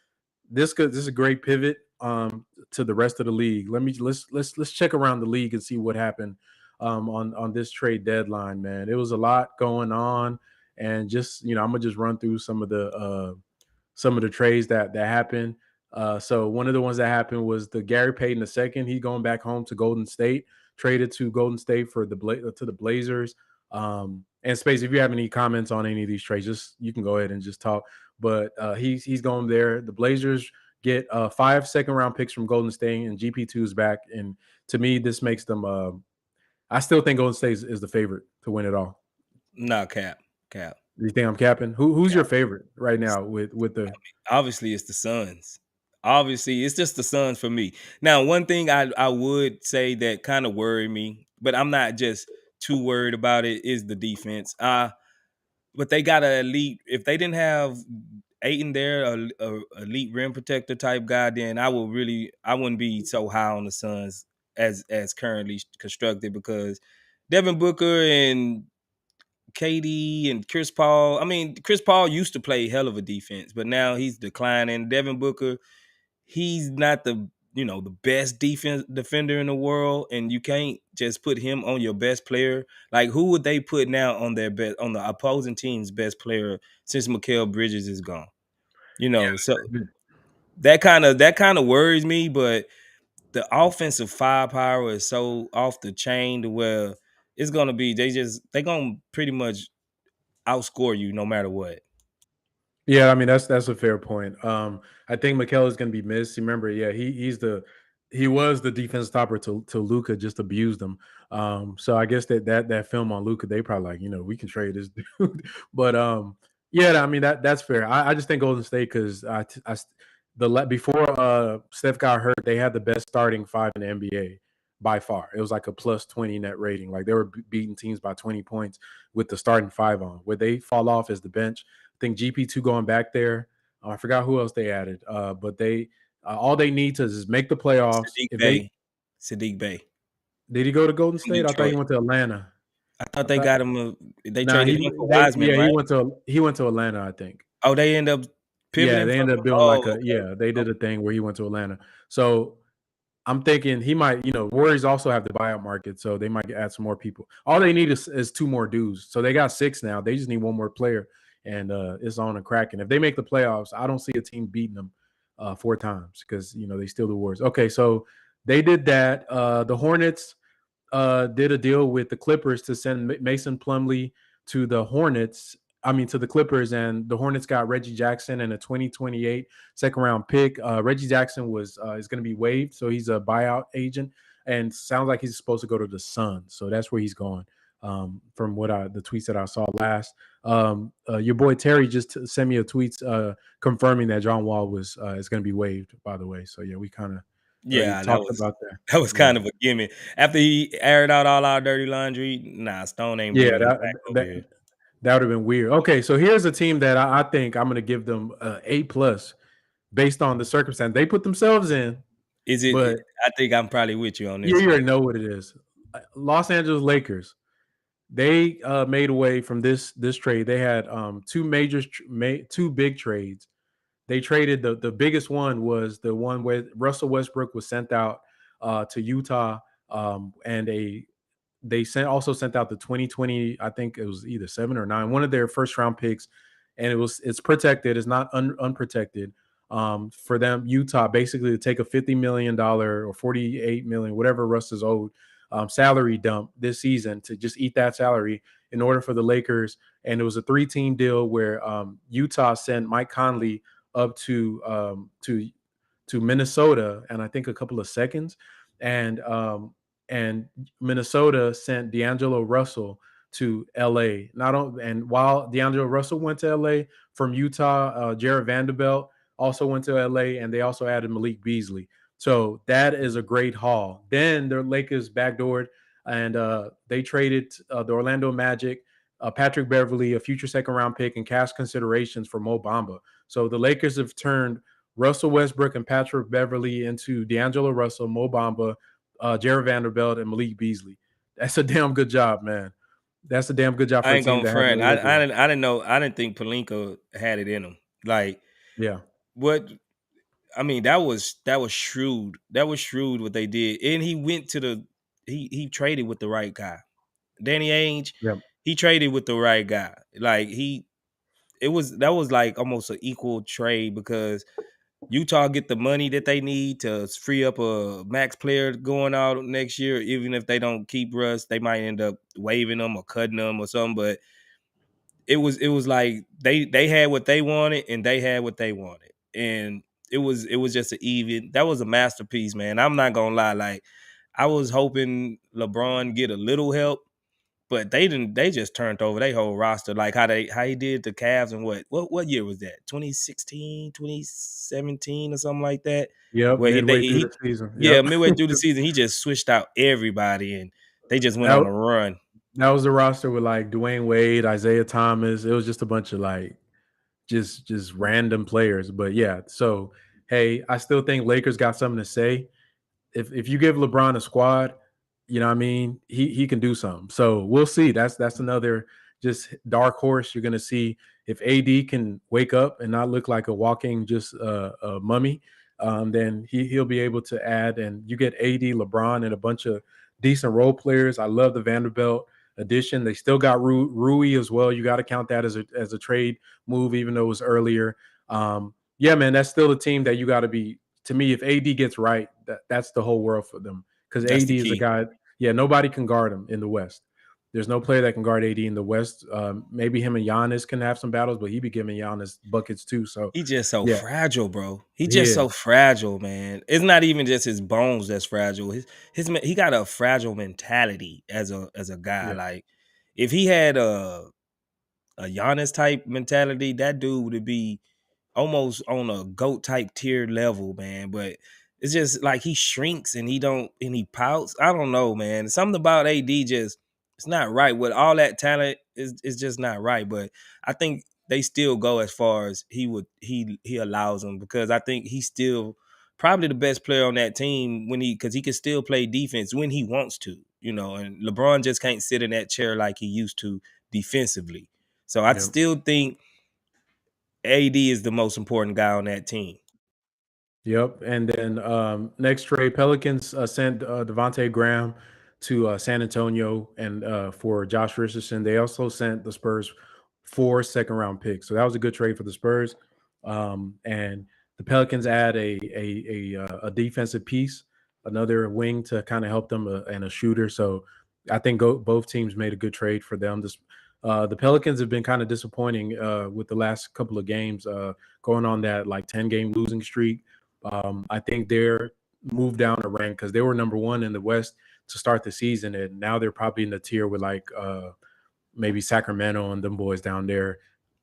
this is a great pivot to the rest of the league. Let's check around the league and see what happened on this trade deadline, man. It was a lot going on, and just I'm gonna just run through some of the trades that happened. So one of the ones that happened was the Gary Payton the second. He going back home to Golden State, traded to Golden State for to the Blazers. And Space, if you have any comments on any of these trades, just you can go ahead and just talk. But he's going there. The Blazers get 5 second-round picks from Golden State, and GP2's back. And to me, this makes them. I still think Golden State is the favorite to win it all. no, cap. Do you think I'm capping? Who's your favorite right now with the? Obviously, it's the Suns. Obviously, it's just the Suns for me. Now, one thing I would say that kind of worried me, but I'm not just too worried about it, is the defense. But they got an elite. If they didn't have Aiton there, a elite rim protector type guy, then I wouldn't be so high on the Suns as currently constructed, because Devin Booker and KD and Chris Paul. I mean, Chris Paul used to play hell of a defense, but now he's declining. Devin Booker, he's not the best defense defender in the world, and you can't just put him on your best player. Like, who would they put now on the opposing team's best player since Mikal Bridges is gone? So Yeah. that kind of worries me. But the offensive firepower is so off the chain to where it's gonna be they're gonna pretty much outscore you no matter what. Yeah, I mean that's a fair point. I think Mikel is going to be missed. Remember, yeah, he's the He was the defense topper to Luka, just abused him. So I guess that film on Luka, they probably like, we can trade this dude. But yeah, I mean that's fair. I just think Golden State because before Steph got hurt, they had the best starting five in the NBA by far. It was like a plus 20 net rating. Like they were beating teams by 20 points with the starting five on. Where they fall off is the bench. I think GP2 going back there. I forgot who else they added, but they all they need to is make the playoffs. Sadiq If they Bey. Sadiq Bey did he go to Golden from State? I thought he Detroit. went to Atlanta. I thought I they thought got him. They nah, traded him for Wiseman, he right? went to Atlanta, I think. Oh, they end up Yeah, pivoting they from ended him. up doing like Oh, a okay. yeah, they did a thing where he went to Atlanta. So I'm thinking he might, Warriors also have the buyout market, so they might add some more people. All they need is two more dudes. So they got six now. They just need one more player, and it's on a crack. And if they make the playoffs, I don't see a team beating them four times because they still the Warriors. Okay, so they did that. The Hornets did a deal with the Clippers to send Mason Plumlee to the Hornets. I mean, to the Clippers, and the Hornets got Reggie Jackson and a 2028 second round pick. Reggie Jackson is going to be waived, so he's a buyout agent, and sounds like he's supposed to go to the Suns. So that's where he's going. From the tweets that I saw last, your boy Terry just sent me a tweet confirming that John Wall is going to be waived. By the way, so yeah, we kind of already Yeah, talked about that. that was Yeah. kind of a gimme. After he aired out all our dirty laundry, nah, Stone ain't Yeah, bringing him back over that here. that would have been weird. Okay, so here's a team that I think I'm going to give them A plus based on the circumstance they put themselves in. Is it? But I think I'm probably with you on this you one. already know what it is. Los Angeles Lakers. They made away from this trade. They had two big trades. They traded the biggest one was the one where Russell Westbrook was sent out to Utah, and they also sent out the 2020, I think it was either 7 or 9, one of their first round picks, and it's protected, it's not unprotected. For them, Utah basically to take a $50 million or $48 million, whatever Russ is owed, salary dump this season to just eat that salary in order for the Lakers. And it was a 3-team deal where Utah sent Mike Conley up to Minnesota, and I think a couple of seconds, and Minnesota sent D'Angelo Russell to LA. And while D'Angelo Russell went to LA from Utah, Jared Vanderbilt also went to LA, and they also added Malik Beasley. So that is a great haul. Then the Lakers backdoored, and they traded the Orlando Magic, Patrick Beverly, a future second round pick, and cash considerations for Mo Bamba. So the Lakers have turned Russell Westbrook and Patrick Beverly into D'Angelo Russell, Mo Bamba, Jared Vanderbilt, and Malik Beasley. That's a damn good job, man. That's a damn good job I for a ain't team gonna that hasn't front. really looked well. I didn't know. I didn't think Pelinka had it in him. Like Yeah. what? I mean, that was shrewd. That was shrewd what they did. And he went to he traded with the right guy. Danny Ainge, Yep. he traded with the right guy. Like that was like almost an equal trade because Utah get the money that they need to free up a max player going out next year. Even if they don't keep Russ, they might end up waiving them or cutting them or something. But it was like they had what they wanted and they had what they wanted, and it was just an even. That was a masterpiece, man. I'm not gonna lie. Like I was hoping LeBron get a little help, but they didn't. They just turned over their whole roster, like how he did the Cavs and what year was that? 2016, 2017, or something like that. Yep. Where Midway through the season. yeah, Yep. midway through the season, he just switched out everybody and they just went that, on a run. that was the roster with like Dwayne Wade, Isaiah Thomas. It was just a bunch of like just random players. But yeah, so hey, I still think Lakers got something to say. If you give LeBron a squad, you know what I mean, he can do something. So we'll see. That's another just dark horse. You're gonna see if AD can wake up and not look like a walking just a mummy. Then he'll be able to add, and you get AD, LeBron, and a bunch of decent role players. I love the Vanderbilt addition. They still got Rui as well. You got to count that as a trade move, even though it was earlier. Yeah, man, that's still a team that you got to be. To me, if AD gets right, that's the whole world for them because That's the AD is a key. guy. Yeah, nobody can guard him in the West. There's no player that can guard AD in the West. Maybe him and Giannis can have some battles, but he be giving Giannis buckets too. So He just so yeah, fragile, bro. He he just so is. fragile, man. It's not even just his bones that's fragile. He got a fragile mentality as a guy. Yeah, Like if he had a Giannis type mentality, that dude would be almost on a GOAT type tier level, man. But it's just like he shrinks and he pouts. I don't know, man. Something about AD just it's not right. With all that talent is just not right. But I think they still go as far as he allows them because I think he's still probably the best player on that team when because he can still play defense when he wants to, and LeBron just can't sit in that chair like he used to defensively. So I yeah. still think AD is the most important guy on that team. Yep. And then next trade, Pelicans sent Devontae Graham to San Antonio and for Josh Richardson. They also sent the Spurs 4 second-round picks. So that was a good trade for the Spurs. And the Pelicans add a defensive piece, another wing to kind of help them and a shooter. So I think both teams made a good trade for them. The Pelicans have been kind of disappointing with the last couple of games, going on that like 10-game losing streak. I think they're moved down a rank because they were number one in the West to start the season, and now they're probably in the tier with like maybe Sacramento and them boys down there,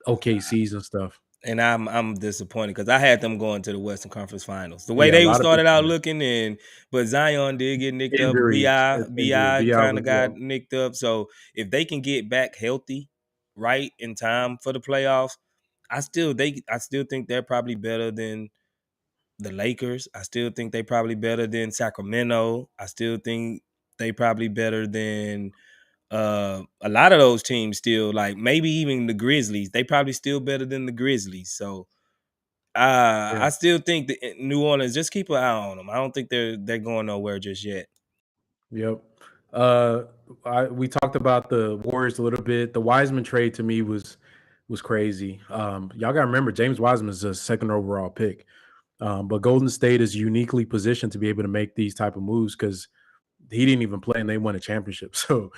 OKCs and stuff. And I'm disappointed because I had them going to the Western Conference Finals. The way Yeah, a they lot of started people out did. looking, but Zion did get nicked up. Injuries, Bi it's injury. Bi Bi kind was of got nicked up. So if they can get back healthy, right in time for the playoffs, I still think they're probably better than the Lakers. I still think they probably better than Sacramento. I still think they probably better than a lot of those teams still, like maybe even the Grizzlies. They probably still better than the Grizzlies. So yeah. I still think that New Orleans, just keep an eye on them. I don't think they're going nowhere just yet. Yep. Uh, we talked about the Warriors a little bit. The Wiseman trade to me was crazy. Y'all got to remember James Wiseman is a second overall pick. But Golden State is uniquely positioned to be able to make these type of moves because he didn't even play and they won a championship. So,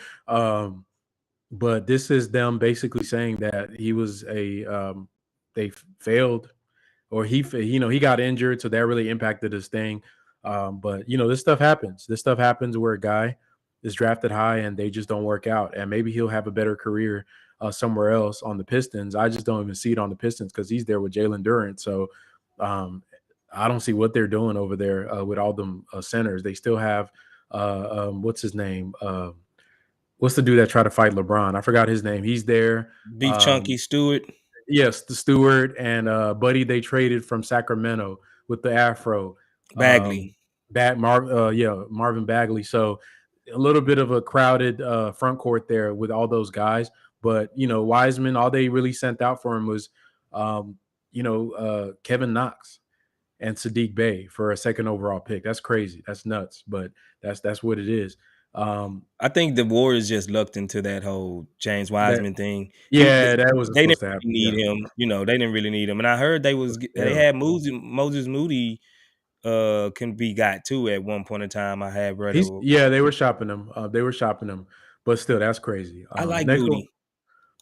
but this is them basically saying that he was they failed or he got injured, so that really impacted his thing. But this stuff happens. This stuff happens where a guy is drafted high and they just don't work out, and maybe he'll have a better career somewhere else on the Pistons. I just don't even see it on the Pistons because he's there with Jalen Durant. So um, I don't see what they're doing over there with all them centers. They still have what's his name? What's the dude that tried to fight LeBron? I forgot his name. He's there. Beef Chunky Stewart, Yes, the Stewart and Buddy they traded from Sacramento with the Afro. Bagley. Marvin Bagley. So a little bit of a crowded front court there with all those guys. But Wiseman, all they really sent out for him was Kevin Knox and Sadiq Bey for a second overall pick. That's crazy. That's nuts. But that's what it is. I think the Warriors just lucked into that whole James That Wiseman thing. yeah, that wasn't They didn't supposed to really happen. need Yeah, him. They didn't really need him. And I heard they yeah. had Moses Moody can be got too at one point in time. I had read He's of. yeah, they were shopping him. They were shopping him, but still, that's crazy. I like Next one, Moody.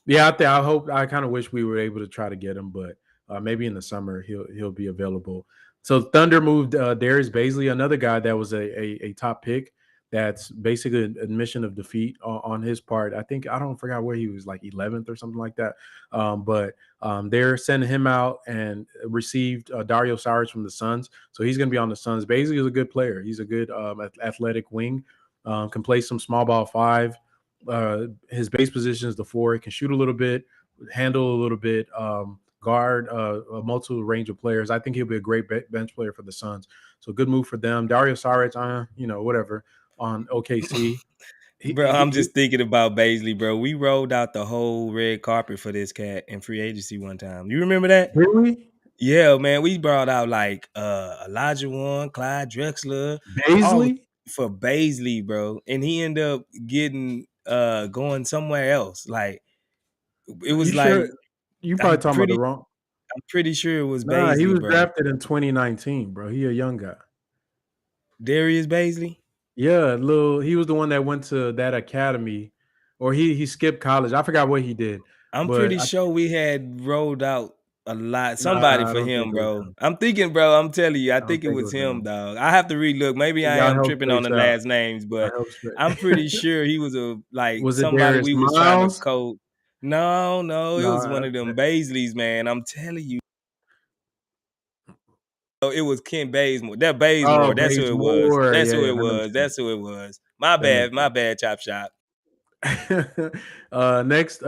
yeah, I kind of wish we were able to try to get him, but maybe in the summer he'll be available. So Thunder moved Darius Baisley, another guy that was a top pick. That's basically an admission of defeat on his part. I don't forgot where he was, like 11th or something like that. But they're sending him out and received Dario Saric from the Suns, so he's going to be on the Suns. Baisley is a good player. He's a good athletic wing. Can play some small ball five. His base position is the four. He can shoot a little bit, handle a little bit, guard a multiple range of players. I think he'll be a great bench player for the Suns. So good move for them. Dario Saric, whatever on OKC. Bro, I'm just thinking about Baisley, bro. We rolled out the whole red carpet for this cat in free agency one time. You remember that? Really? Yeah, man. We brought out like Elijah One, Clyde Drexler, all Baisley? for Baisley, bro. And he ended up getting going somewhere else. Like it You was like sure? You probably I'm talking about pretty the wrong. I'm pretty sure it was Nah, he Baisley, was bro. drafted in 2019, bro. He a young guy. Darius Baisley. Yeah, little. He was the one that went to that academy or he skipped college. I forgot what he did, I'm but pretty sure we had rolled out a lot. Somebody nah, I for don't think him, it was bro. him. I'm thinking, bro. I'm telling you, I I don't think it think it was was him, him. dog. I have to relook. Maybe I Y'all am help tripping on Trace the out. last names, I but help straight. I'm pretty sure he was a like Was it somebody Darius we was trying to Miles? coach. No, it was one No. of them Baisleys, man. I'm telling you. Oh, it was Ken Bazemore. That Oh, Bazemore. That's who Bates it was. Moore. That's Yeah, who yeah, it that makes was. sense. That's who it was. My That makes bad. My sense. bad, Chop Shop. Next,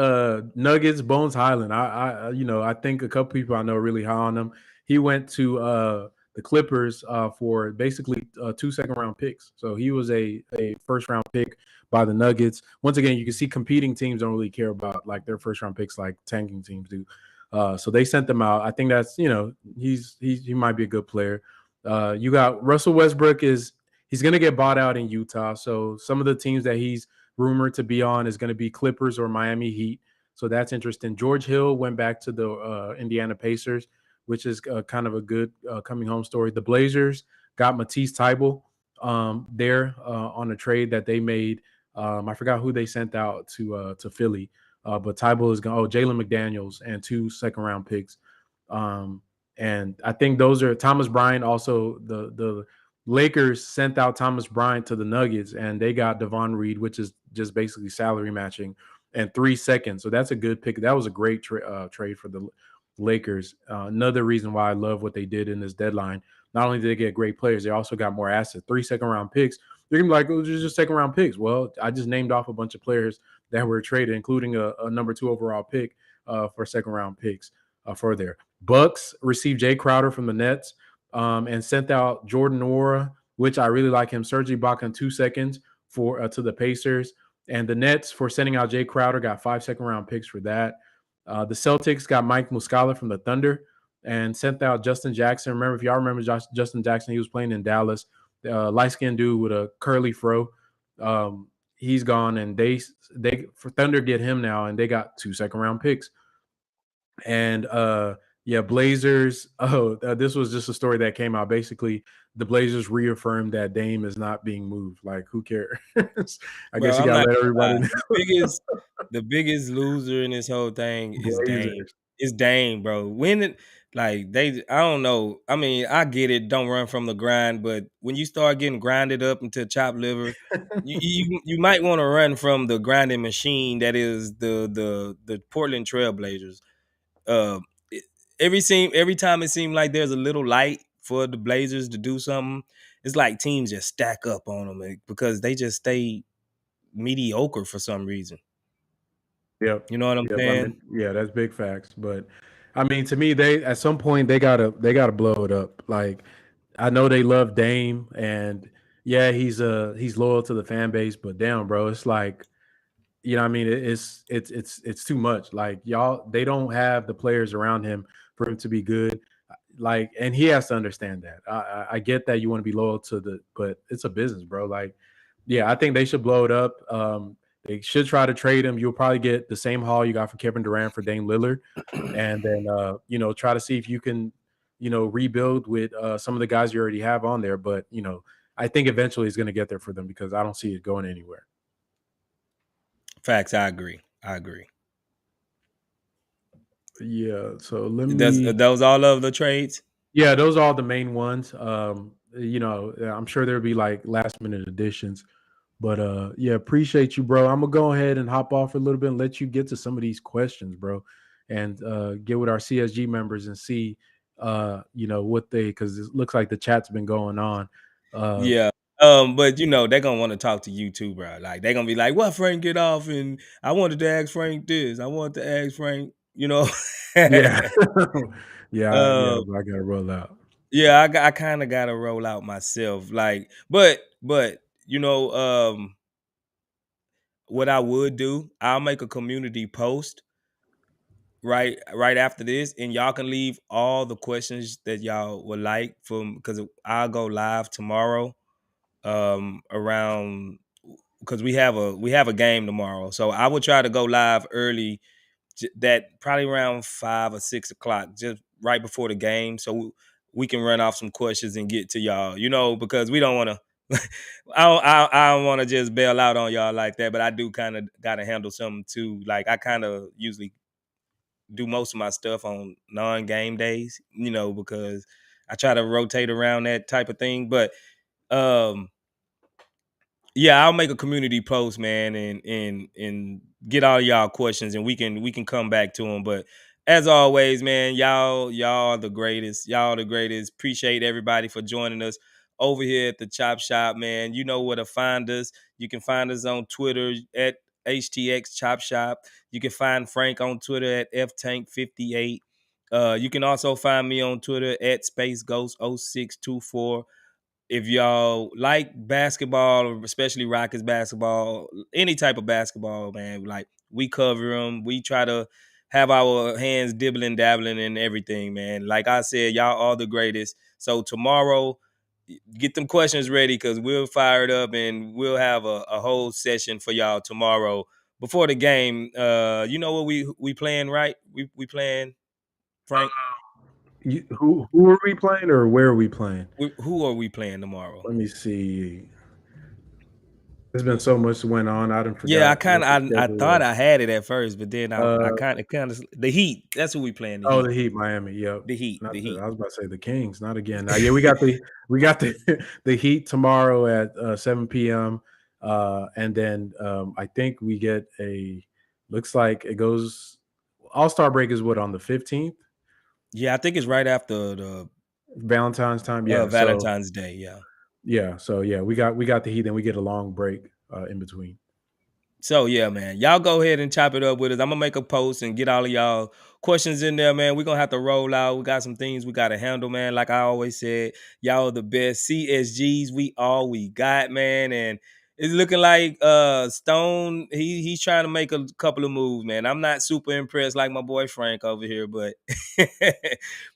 Nuggets, Bones Highland. I think a couple people I know are really high on him. He went to the Clippers for basically 2 second-round picks. So he was a first-round pick by the Nuggets. Once again, you can see competing teams don't really care about like their first-round picks like tanking teams do. So they sent them out. I think that's he might be a good player. You got Russell Westbrook he's going to get bought out in Utah. So some of the teams that he's rumored to be on is going to be Clippers or Miami Heat. So that's interesting. George Hill went back to the Indiana Pacers, which is kind of a good coming home story. The Blazers got Matisse Thybulle there on a trade that they made. I forgot who they sent out to Philly, but Thybulle is going. Oh, Jalen McDaniels and 2 second-round picks. Um, and I think those are Thomas Bryant. Also, the Lakers sent out Thomas Bryant to the Nuggets, and they got Devon Reed, which is just basically salary matching, and 3 seconds. So that's a good pick. That was a great trade for the Lakers. Another reason why I love what they did in this deadline. Not only did they get great players, they also got more assets. 3 second-round picks. You're gonna be like, oh, just second-round picks. Well, I just named off a bunch of players that were traded, including a number 2 overall pick for second-round picks for there. Bucks received Jay Crowder from the Nets and sent out Jordan Nwora, which I really like him. Serge Ibaka in 2 seconds for to the Pacers, and the Nets for sending out Jay Crowder got 5 second-round picks for that. The Celtics got Mike Muscala from the Thunder and sent out Justin Jackson. Remember, if y'all remember Justin Jackson, he was playing in Dallas. Light skinned dude with a curly fro. He's gone, and they for Thunder get him now, and they got 2 second-round picks. And yeah, Blazers. Oh, this was just a story that came out. Basically, the Blazers reaffirmed that Dame is not being moved. Like, who cares? I guess Bro, you I'm gotta not let gonna everybody lie. know. The biggest loser in this whole thing is Dame. Blazers. It's Dame, bro. When it like I don't know. I mean, I get it. Don't run from the grind, but when you start getting grinded up into chopped liver, you might want to run from the grinding machine that is the Portland Trailblazers. Uh, it- every time it seemed like there's a little light for the Blazers to do something, it's like teams just stack up on them because they just stay mediocre for some reason. Yep. You know what I'm Yep. I mean, saying? yeah, that's big facts. But I mean, to me, they at some point they gotta blow it up. Like, I know they love Dame, and yeah, he's loyal to the fan base, but damn, bro, it's like, what I mean, it's too much. Like, y'all, they don't have the players around him for him to be good. Like, and he has to understand that. I get that you want to be loyal to but it's a business, bro. Like, yeah, I think they should blow it up. They should try to trade him. You'll probably get the same haul you got for Kevin Durant for Dame Lillard, and then try to see if you can rebuild with some of the guys you already have on there. But I think eventually it's going to get there for them because I don't see it going anywhere. Facts. I agree. I agree. Yeah, so let Does me. those all of the trades? Yeah, those are all the main ones. I'm sure there'll be like last minute additions, but yeah, appreciate you, bro. I'm gonna go ahead and hop off a little bit and let you get to some of these questions, bro, and get with our CSG members and see, what because it looks like the chat's been going on. Uh, Yeah. But they're gonna want to talk to you too, bro. Like they're gonna be like, "What Frank get off?" And I wanted to ask Frank this. I wanted to ask Frank. yeah, yeah, um, but I gotta roll out. yeah, I kind of gotta roll out myself. Like, but you know, what I would do, I'll make a community post right after this, and y'all can leave all the questions that y'all would like from because I'll go live tomorrow around because we have a game tomorrow, so I will try to go live early, that probably around 5 or 6 o'clock, just right before the game, so we can run off some questions and get to y'all, because we don't want I don't want to just bail out on y'all like that, but I do kind of got to handle something too. Like I kind of usually do most of my stuff on non-game days, because I try to rotate around that type of thing. But um, yeah, I'll make a community post, man, and get all y'all questions, and we can come back to them. But as always, man, y'all are the greatest. Y'all are the greatest. Appreciate everybody for joining us over here at the Chop Shop, man. You know where to find us. You can find us on Twitter at HTX Chop Shop. You can find Frank on Twitter at FTank58. You can also find me on Twitter at Space Ghost 0624. If y'all like basketball, especially Rockets basketball, any type of basketball, man, like we cover them. We try to have our hands dibbling, dabbling in everything, man. Like I said, y'all are the greatest. So tomorrow, get them questions ready because we'll fire it up and we'll have a whole session for y'all tomorrow before the game. You know what we playing, right? We playing, Frank. Who are we playing or where are we playing? Who are we playing tomorrow? Let me see. There's been so much that went on. I done Yeah, I forgot kind what the of I schedule thought was. I had it at first, but then I Uh, kind of the Heat. That's who we playing. The oh, Heat. the Heat, Miami. Yep. The Heat. Not The the. Heat. I was about to say the Kings. Not again. Yeah, we got the the Heat tomorrow at 7 p.m. And then I think we get a. Looks like it goes. All Star break is what on the 15th, Yeah, I think it's right after the Valentine's time. Yeah. So Valentine's Day. Yeah. yeah. So yeah, we got the Heat. Then we get a long break in between. So yeah, man, y'all go ahead and chop it up with us. I'm gonna make a post and get all of y'all questions in there, man. We're gonna have to roll out. We got some things we gotta handle, man. Like I always said, y'all are the best CSGs. We all we got, man. And it's looking like Stone. He's trying to make a couple of moves, man. I'm not super impressed like my boy Frank over here, but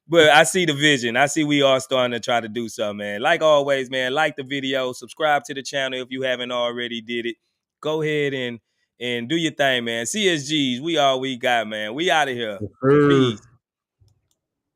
but I see the vision. I see we all starting to try to do something, man. Like always, man. Like the video, subscribe to the channel if you haven't already did it. Go ahead and do your thing, man. CSGs, we all we got, man. We out of here. Yes, sir. Peace.